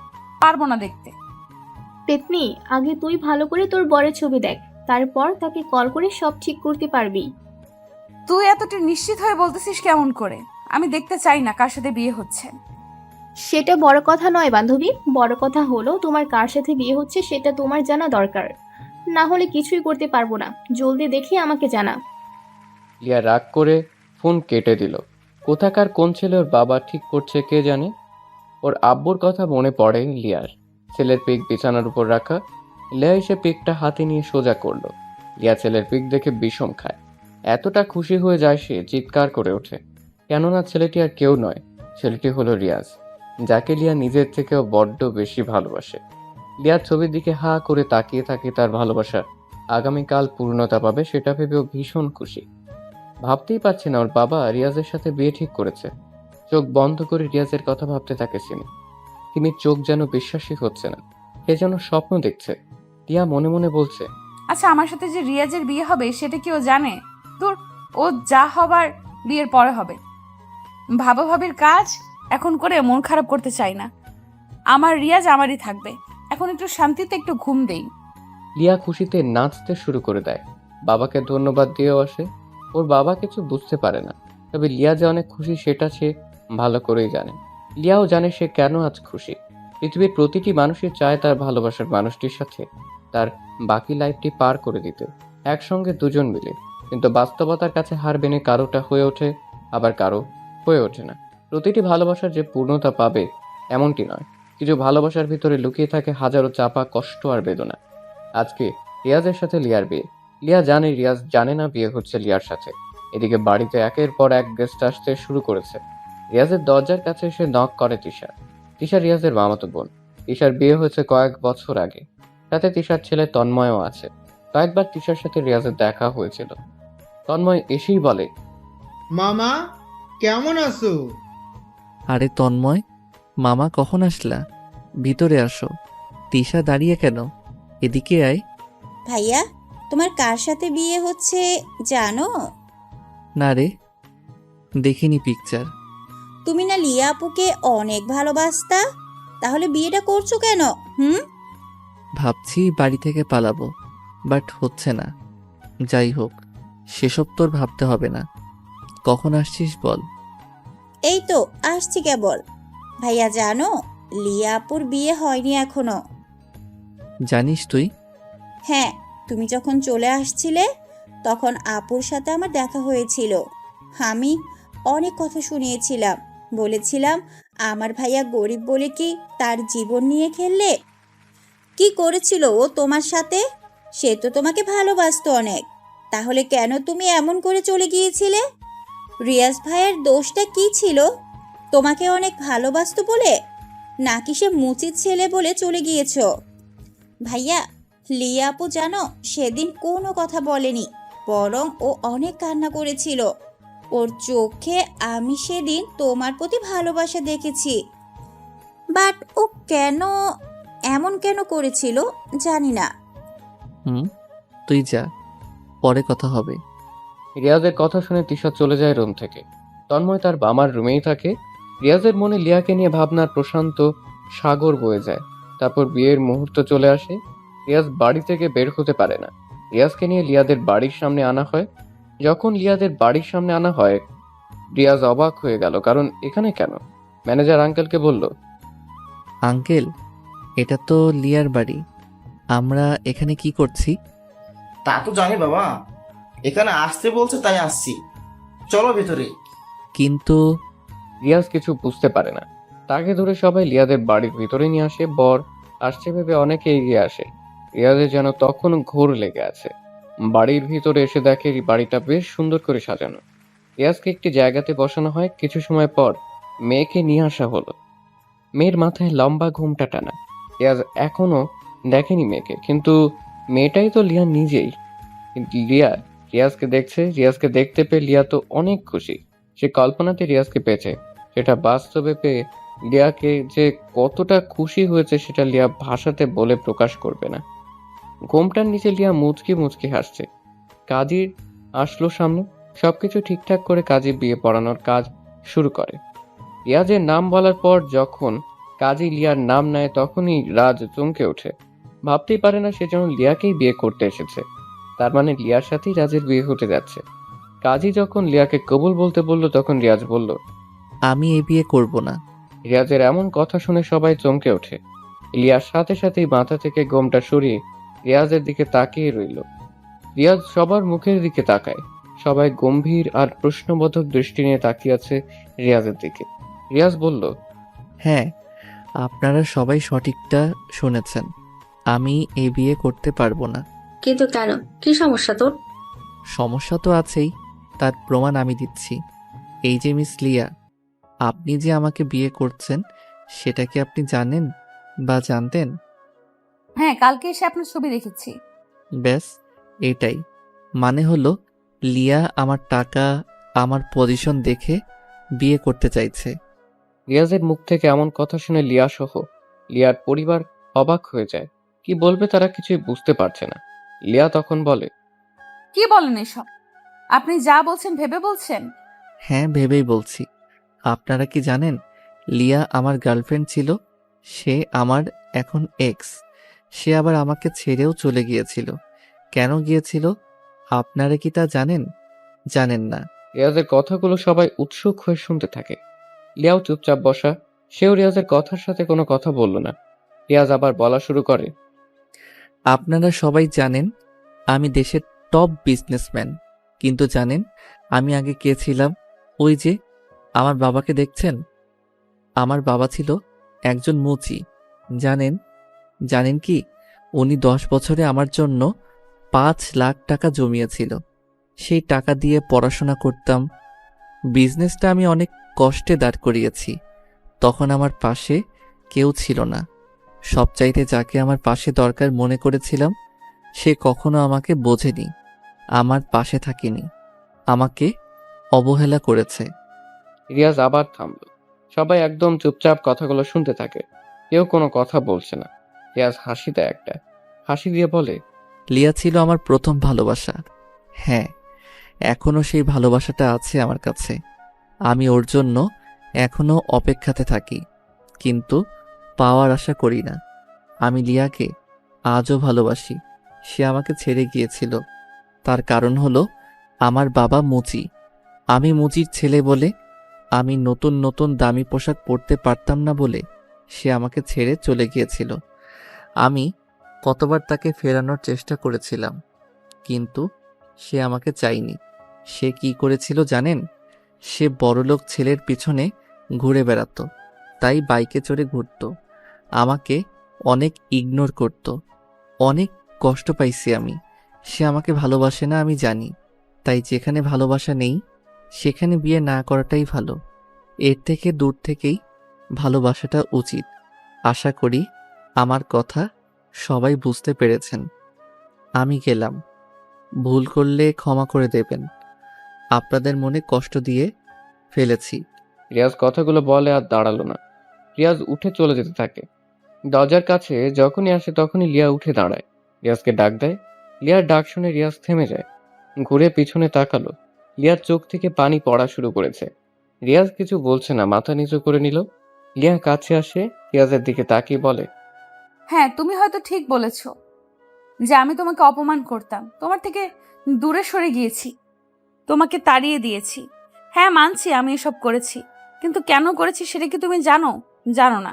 পারবো না দেখতে। পেতনি, আগে তুই ভালো করে তোর বরের ছবি দেখ, তারপর তাকে কল করে সব ঠিক করতে পারবি। তুই এতটা নিশ্চিত হয়ে বলতেছিস কেমন করে? আমি দেখতে চাই না কার সাথে বিয়ে হচ্ছে। সেটা বড় কথা নয় বান্ধবী, বড় কথা হলো তোমার কার সাথে বিয়ে হচ্ছে সেটা তোমার জানা দরকার। না হলে কিছুই করতে পারবো না। জলদি দেখে আমাকে জানা। লিয়া রাগ করে ফোন কেটে দিল। কোথাকার কোন ছেলে ওর বাবা ঠিক করছে কে জানে। ওর আব্বুর কথা মনে পড়ে লিয়ার। ছেলের পিক বিছানার উপর রাখা। লিয়া এসে পিকটা হাতে নিয়ে সোজা করলো। লিয়া ছেলের পিক দেখে বিষম খায়। এতটা খুশি হয়ে যায় সে চিৎকার করে ওঠে। কেননা ছেলেটি আর কেউ নয়, ছেলেটি হলো রিয়াজ, যাকে লিয়া নিজের থেকেও বড্ড বেশি ভালোবাসে। লিয়ার ছবির দিকে হা করে তাকিয়ে থাকে। তার ভালোবাসা আগামীকাল পূর্ণতা পাবে সেটা ভেবেও ভীষণ খুশি। ভাবতেই পারছে না ওর বাবা রিয়াজের সাথে বিয়ে ঠিক করেছে। চোখ বন্ধ করে রিয়াজের কথা ভাবতে থাকে সিমির চোখ যেন বিশ্বাসই হচ্ছে না। সে যেন স্বপ্ন দেখছে। রিয়া মনে মনে বলছে, আচ্ছা, আমার সাথে যে রিয়াজের বিয়ে হবে সেটা কি ও জানে? তোর, ও যা হবার বিয়ের পরে হবে। ভাবির কাজ এখন করে মন খারাপ করতে চাই না। আমার রিয়াজ আমারই থাকবে। এখন একটু শান্তিতে একটু ঘুম দেই। লিয়া খুশিতে নাচতে শুরু করে দেয়। বাবাকে ধন্যবাদ দিয়েও আসে। ওর বাবা কিছু বুঝতে পারে না, তবে লিয়া যে অনেক খুশি সেটা সে ভালো করেই জানে। লিয়াও জানে সে কেন আজ খুশি। পৃথিবীর প্রতিটি মানুষই চায় তার ভালোবাসার মানুষটির সাথে তার বাকি লাইফটি পার করে দিতে, একসঙ্গে দুজন মিলে। কিন্তু বাস্তবতার কাছে হার মেনে কারোটা হয়ে ওঠে, আবার কারো হয়ে ওঠে না। প্রতিটি ভালোবাসার যে পূর্ণতা পাবে এমনটি নয়। কিছু ভালোবাসার ভিতরে লুকিয়ে থাকে হাজারো চাপা কষ্ট আর বেদনা। আজকে রিয়াজের সাথে লিয়ার বিয়ে। লিয়া জানে রিয়াজ জানে না বিয়ে হচ্ছে লিয়ার সাথে। এদিকে বাড়িতে একের পর এক গেস্ট আসতে শুরু করেছে। রিয়াজের দরজার কাছে এসে নক করে তিশা। তিশা রিয়াজের মামাতো বোন। তিশার বিয়ে হয়েছে কয়েক বছর আগে। সাথে তিশার ছেলে তন্ময়ও আছে। কয়েকবার তিশার সাথে রিয়াজের দেখা হয়েছিল। তন্ময় এসেই বলে, মামা কেমন আছো? আরে তন্ময়, মামা কখন আসলা? ভিতরে আসো। তিশা দাঁড়িয়ে কেন? এদিকে আয়। ভাইয়া, তোমার কার সাথে বিয়ে হচ্ছে জানো? না রে, দেখিনি পিকচার। তুমি না লিয়া আপুকে অনেক ভালোবাসতা, তাহলে বিয়েটা করছো কেন? ভাবছি বাড়ি থেকে পালাবো, বাট হচ্ছে না। যাই হোক, সেসব তোর ভাবতে হবে না। কখন আসছিস বল? এই তো আসছি কেবল। ভাইয়া জানো, লিয়া আপুর বিয়ে হয়নি এখনো। জানিস তুই? হ্যাঁ, তুমি যখন চলে আসছিলে তখন আপুর সাথে আমার দেখা হয়েছিল। আমি অনেক কথা শুনিয়েছিলাম, বলেছিলাম আমার ভাইয়া গরিব বলে কি তার জীবন নিয়ে খেললে? কি করেছিল ও তোমার সাথে? সে তো তোমাকে ভালোবাসতো অনেক, তাহলে কেন তুমি এমন করে চলে গিয়েছিলে? রিয়াজ ভাইয়ের দোষটা কি ছিল? তোমাকে অনেক ভালোবাসতো বলে, নাকি সে মুচির ছেলে বলে চলে গিয়েছো? ভাইয়া, লিয়া আপু জানো সেদিন কোনো কথা বলেনি, বরং ও অনেক কান্না করেছিল। ওর চোখে আমি সেদিন তোমার প্রতি ভালোবাসা দেখেছি। বাট ও এমন কেন করেছিল জানি না। তুই যা, পরে কথা হবে। রিয়াজের কথা শুনে তিশা চলে যায় রুম থেকে। তন্ময় তার বামার রুমেই থাকে। রিয়াজের মনে লিয়াকে নিয়ে ভাবনার প্রশান্ত সাগর বয়ে যায়। তারপর বিয়ের মুহূর্ত চলে আসে। রিয়াজ বাড়ি থেকে বের হতে পারে না। রিয়াজকে নিয়ে লিয়াদের বাড়ির সামনে আনা হয়। যখন লিয়াদের বাড়ির সামনে আনা হয়, রিয়াজ অবাক হয়ে গেল, কারণ এখানে কেন? ম্যানেজার আঙ্কেলকে বলল, আঙ্কেল, এটা তো লিয়ার বাড়ি, আমরা এখানে কি করছি? তা তো জানি বাবা, এখানে আসতে বলছে তাই আসছি, চলো ভেতরে। কিন্তু রিয়াজ কিছু বুঝতে পারে না। তাকে ধরে সবাই লিয়াদের বাড়ির ভিতরে নিয়ে আসে। বর আসছে ভেবে অনেকে এগিয়ে আসে। রিয়াজের যেন তখন ঘোর লেগে আছে। বাড়ির ভিতরে এসে দেখে বাড়িটা বেশ সুন্দর করে সাজানো। রিয়াজকে একটি জায়গাতে বসানো হয়। কিছু সময় পর মেয়েকে নিয়ে আসা হলো। মেয়ের মাথায় লম্বা ঘোমটা টানা। রিয়াজ এখনো দেখেনি মেয়েকে, কিন্তু মেয়েটাই তো লিয়া নিজেই। কিন্তু লিয়া রিয়াজকে দেখছে। রিয়াজকে দেখতে পেয়ে লিয়া তো অনেক খুশি। সে কল্পনাতে রিয়াজকে পেয়েছে, সেটা বাস্তবে পেয়ে লিয়াকে যে কতটা খুশি হয়েছে সেটা লিয়া ভাষাতে বলে প্রকাশ করবে না। ঘোমটার নিচে লিয়া মুচকি মুচকি হাসছে। কাজীর আসলো সামনে। সবকিছু ঠিকঠাক করে কাজী বিয়ে পড়ানোর কাজ শুরু করে। রিয়াজের নাম বলার পর যখন কাজী লিয়ার নাম নেয়, তখনই রাজ চমকে ওঠে। ভাবতেই পারে না সে যেন লিয়াকেই বিয়ে করতে এসেছে। তার মানে লিয়ার সাথেই রাজের বিয়ে হতে যাচ্ছে। কাজী যখন লিয়াকে কবুল বলতে বলল, তখন রিয়াজ বলল, আমি এই বিয়ে করব না। রিয়াজের এমন কথা শুনে সবাই চমকে ওঠে। লিয়ার সাথে সাথেই মাথা থেকে গোমটা সরিয়ে রিয়াজের দিকে তাকিয়ে রইল। রিয়াজ সবার মুখের দিকে তাকায়। সবাই গম্ভীর আর প্রশ্নবোধক দৃষ্টি নিয়ে তাকিয়ে আছে রিয়াজের দিকে। রিয়াজ বলল, হ্যাঁ, আপনারা সবাই সঠিকটা শুনেছেন, আমি এই বিয়ে করতে পারবো না। কিন্তু কেন, কি সমস্যা তোর? সমস্যা তো আছেই, তার প্রমাণ আমি দিচ্ছি। এই যে মিস লিয়া, আপনি যে আমাকে বিয়ে করছেন সেটা কি আপনি জানেন বা জানতেন? হ্যাঁ, কালকে এসে আপনার ছবি দেখেছি। ব্যাস এটাই। মানে হলো লিয়া আমার টাকা, আমার পজিশন দেখে বিয়ে করতে চাইছে। রিয়াজের মুখ থেকে এমন কথা শুনে লিয়া সহ লিয়ার পরিবার অবাক হয়ে যায়। কি বলবে তারা কিছুই বুঝতে পারছে না। লিয়া তখন বলে, কি বলেন এসব? আপনি যা বলছেন ভেবে বলছেন? হ্যাঁ, ভেবেই বলছি। আপনারা কি জানেন লিয়া আমার গার্লফ্রেন্ড ছিল, সে আমার এখন এক্স। সে আবার আমাকে ছেড়েও চলে গিয়েছিল। কেন গিয়েছিল আপনারা কি তা জানেন? জানেন না। রিয়াজের কথাগুলো সবাই উৎসুক হয়ে শুনতে থাকে। লিয়াও চুপচাপ বসা। সেও রিয়াজের কথার সাথে কোনো কথা বলল না। রিয়াজ আবার বলা শুরু করে, আপনারা সবাই জানেন আমি দেশের টপ বিজনেসম্যান, কিন্তু জানেন আমি আগে কে ছিলাম? ওই যে আমার বাবাকে দেখছেন, আমার বাবা ছিল একজন মুচি। জানেন কি, উনি 10 বছরে আমার জন্য 5 লাখ টাকা জমিয়েছিল। সেই টাকা দিয়ে পড়াশোনা করতাম। বিজনেসটা আমি অনেক কষ্টে দাঁড় করিয়েছি। তখন আমার পাশে কেউ ছিল না। সবচাইতে যাকে আমার পাশে দরকার মনে করেছিলাম, সে কখনো আমাকে বোঝেনি, আমার পাশে থাকেনি, আমাকে অবহেলা করেছে। রিয়াজ আবার থামল। সবাই একদম চুপচাপ কথাগুলো শুনতে থাকে। কেউ কোনো কথা বলছে না। রিয়াজ হাসি দেয় একটা। হাসি দিয়ে বলে, লিয়া ছিল আমার প্রথম ভালোবাসা। হ্যাঁ, এখনো সেই ভালোবাসাটা আছে আমার কাছে। আমি ওর জন্য এখনো অপেক্ষাতে থাকি, কিন্তু পাওয়ার আশা করি না। আমি লিয়াকে আজও ভালোবাসি। সে আমাকে ছেড়ে গিয়েছিল, তার কারণ হলো আমার বাবা মুচি। আমি মুচির ছেলে বলে, আমি নতুন নতুন দামি পোশাক পরতে পারতাম না বলে সে আমাকে ছেড়ে চলে গিয়েছিল। আমি কতবার তাকে ফেরানোর চেষ্টা করেছিলাম, কিন্তু সে আমাকে চায়নি। সে কি করেছিল জানেন? সে বড়লোক ছেলের পিছনে ঘুরে বেড়াতো, তাই বাইকে চড়ে ঘুরত। আমাকে অনেক ইগনোর করত। অনেক কষ্ট পাইছি আমি। সে আমাকে ভালোবাসে না আমি জানি, তাই যেখানে ভালোবাসা নেই সেখানে বিয়ে না করাটাই ভালো। এর থেকে দূর থেকেই ভালোবাসাটা উচিত। আশা করি আমার কথা সবাই বুঝতে পেরেছেন। আমি গেলাম। ভুল করলে ক্ষমা করে দেবেন। আপনাদের মনে কষ্ট দিয়ে ফেলেছি। রিয়াজ কথাগুলো বলে আর দাঁড়ালো না। রিয়াজ উঠে চলে যেতে থাকে। দরজার কাছে যখনই আসে তখনই লিয়া উঠে দাঁড়ায়। রিয়াজকে ডাক দেয়। লিয়ার ডাক শুনে রিয়াজ থেমে যায়। ঘুরে পিছনে তাকালো। লিয়ার চোখ থেকে পানি পড়া শুরু করেছে। রিয়াজ কিছু বলছে না, মাথা নিচু করে নিল। লিয়া কাছে আসে, রিয়াজের দিকে তাকিয়ে বলে, হ্যাঁ, তুমি হয়তো ঠিক বলেছ যে আমি তোমাকে অপমান করতাম, তোমার থেকে দূরে সরে গিয়েছি, তোমাকে তাড়িয়ে দিয়েছি। হ্যাঁ, মানছি আমি এসব করেছি, কিন্তু কেন করেছি সেটা কি তুমি জানো? জানো না।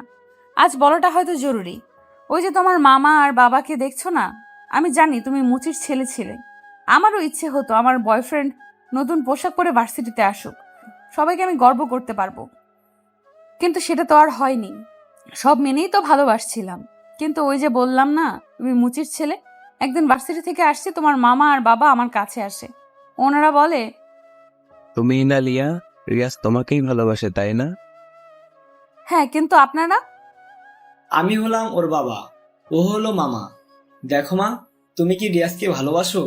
আজ বলাটা হয়তো জরুরি। ওই যে তোমার মামা আর বাবাকে দেখছো না, আমি জানি তুমি মুচির ছেলে ছিলে। আমারও ইচ্ছে হতো আমার বয়ফ্রেন্ড নতুন পোশাক পরে ভার্সিটিতে আসুক, সবাইকে আমি গর্ব করতে পারবো, কিন্তু সেটা তো আর হয়নি। সব মেনেই তো ভালোবাসছিলাম, কিন্তু ওই যে বললাম না তুমি মুচির ছেলে। একদিন ভার্সিটি থেকে আসছে, তোমার মামা আর বাবা আমার কাছে আসে, ওনারা বলে, তুমি না লিয়া, রিয়াজ তোমাকেই ভালোবাসে তাই না? হ্যাঁ, কিন্তু আপনারা? আমি হলাম ওর বাবা, ও হলো মামা। দেখো মা, তুমি কি রিয়াজকে ভালোবাসো?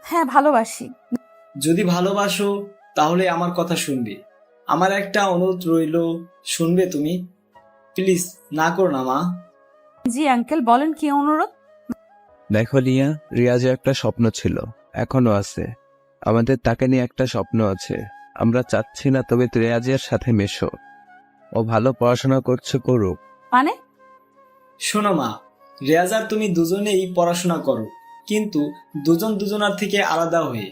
হ্যাঁ, ভালোবাসি। যদি ভালোবাসো তাহলে আমার কথা শুনবে। আমার একটা অনুরোধ রইল, শুনবে তুমি? প্লিজ না করো না মা। জি আঙ্কেল, বলেন কি অনুরোধ? দেখো লিয়া, রিয়াজের একটা স্বপ্ন ছিল, এখনো আছে। আমাদের তাকে নিয়ে একটা স্বপ্ন আছে। আমরা চাচ্ছি না তবে রিয়াজের সাথে মেশো। ও ভালো পড়াশোনা করছে, করুক। মানে? শোনো মা, রিয়াজ আর তুমি দুজনেই পড়াশোনা করো, কিন্তু দুজন দুজনার থেকে আলাদা হয়ে।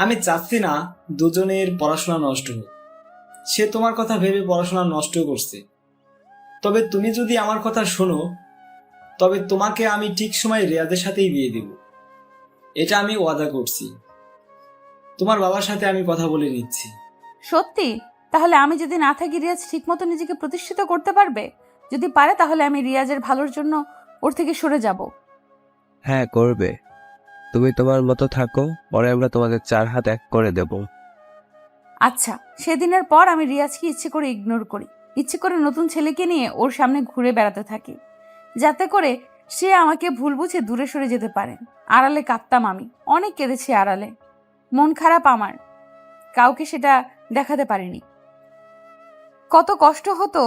আমি চাচ্ছি না দুজনের পড়াশোনা নষ্ট হোক। সে তোমার কথা ভেবে পড়াশোনা নষ্ট করছে। তবে তুমি যদি আমার কথা শোনো, তবে তোমাকে আমি ঠিক সময় রিয়াজের সাথেই বিয়ে দেব। এটা আমি ওয়াদা করছি। তোমার বাবার সাথে আমি কথা বলে নিচ্ছি। সত্যি? তাহলে আমি যদি না থাকি রিয়াজ ঠিকমতো নিজেকে প্রতিষ্ঠিত করতে পারবে? যদি পারে তাহলে আমি রিয়াজের ভালোর জন্য ওর থেকে সরে যাব। হ্যাঁ, করবে। তুমি তোমার মতো থাকো, পরে আমরা তোমাদের 4 হাত এক করে দেব। আচ্ছা, সেদিনের পর আমি রিয়াজকে ইচ্ছে করে ইগনোর করি, ইচ্ছে করে নতুন ছেলেকে নিয়ে ওর সামনে ঘুরে বেড়াতে থাকি, যাতে করে সে আমাকে ভুল বুঝে দূরে সরে যেতে পারে। আড়ালে কাঁদতাম আমি, অনেক কেঁদেছি আড়ালে। মন খারাপ আমার, কাউকে সেটা দেখাতে পারিনি। কত কষ্ট হতো,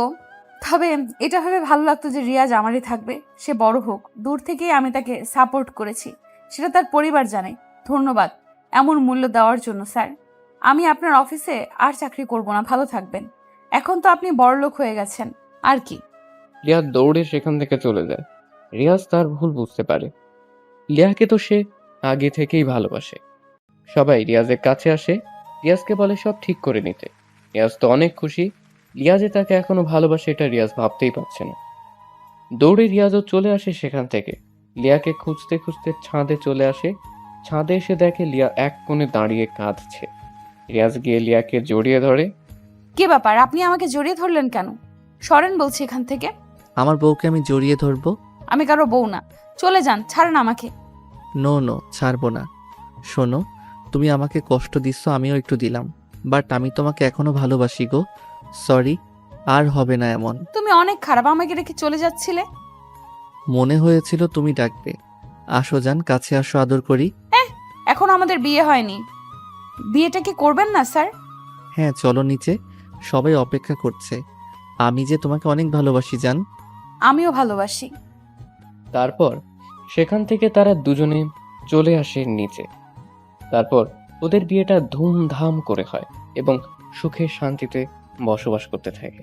তবে এটা ভেবে ভালো লাগতো যে রিয়াজ আমারই থাকবে, সে বড় হোক। দূর থেকেই আমি তাকে সাপোর্ট করেছি, সেটা তার পরিবার জানে। ধন্যবাদ এমন মূল্য দেওয়ার জন্য স্যার। আমি আপনার অফিসে আর চাকরি করব না, ভালো থাকবেন। এখন তো আপনি বড়লোক হয়ে গেছেন, আর কি। রিয়াজ দৌড়ে সেখান থেকে চলে যায়। রিয়াজ তার ভুল বুঝতে পারে। লিয়াকে তো সে আগে থেকেই ভালোবাসে। সবাই রিয়াজের কাছে আসে, রিয়াজকে বলে সব ঠিক করে নিতে। রিয়াজ তো অনেক খুশি। লিয়া যে তাকে এখনো ভালোবাসে এটা রিয়াজ ভাবতেই পারছে না। দৌড়ে রিয়াজও চলে আসে সেখান থেকে। লিয়াকে খুঁজতে খুঁজতে ছাদে চলে আসে। ছাদে এসে দেখে লিয়া এক কোণে দাঁড়িয়ে কাঁদছে। রিয়াজ গিয়ে লিয়াকে জড়িয়ে ধরে। কি ব্যাপার, আপনি আমাকে জড়িয়ে ধরলেন কেন? সরেন বলছি এখান থেকে। আমার বউকে আমি জড়িয়ে ধরবো? আমি কারো বউ না, চলে যান, ছাড়েন আমাকে। নো নো, ছাড়বো না। শোনো, তুমি আমাকে কষ্ট দিচ্ছ, আমিও একটু দিলাম, বাট আমি তোমাকে এখনো ভালোবাসি গো। সরি, আর হবে না এমন। তুমি অনেক খারাপ, আমাকে রেখে চলে যাচ্ছিলে। মনে হয়েছিল তুমি ডাকবে। আসো যান, কাছে আসো, আদর করি। এখন আমাদের বিয়ে হয়নি, বিয়েটা কি করবেন না স্যার? হ্যাঁ, চলো নিচে, সবাই অপেক্ষা করছে। আমি যে তোমাকে অনেক ভালোবাসি জান। আমিও ভালোবাসি। তারপর সেখান থেকে তারা দুজনে চলে আসে নিচে। তারপর ওদের বিয়েটা ধুমধাম করে হয় এবং সুখে শান্তিতে বসবাস করতে থাকে।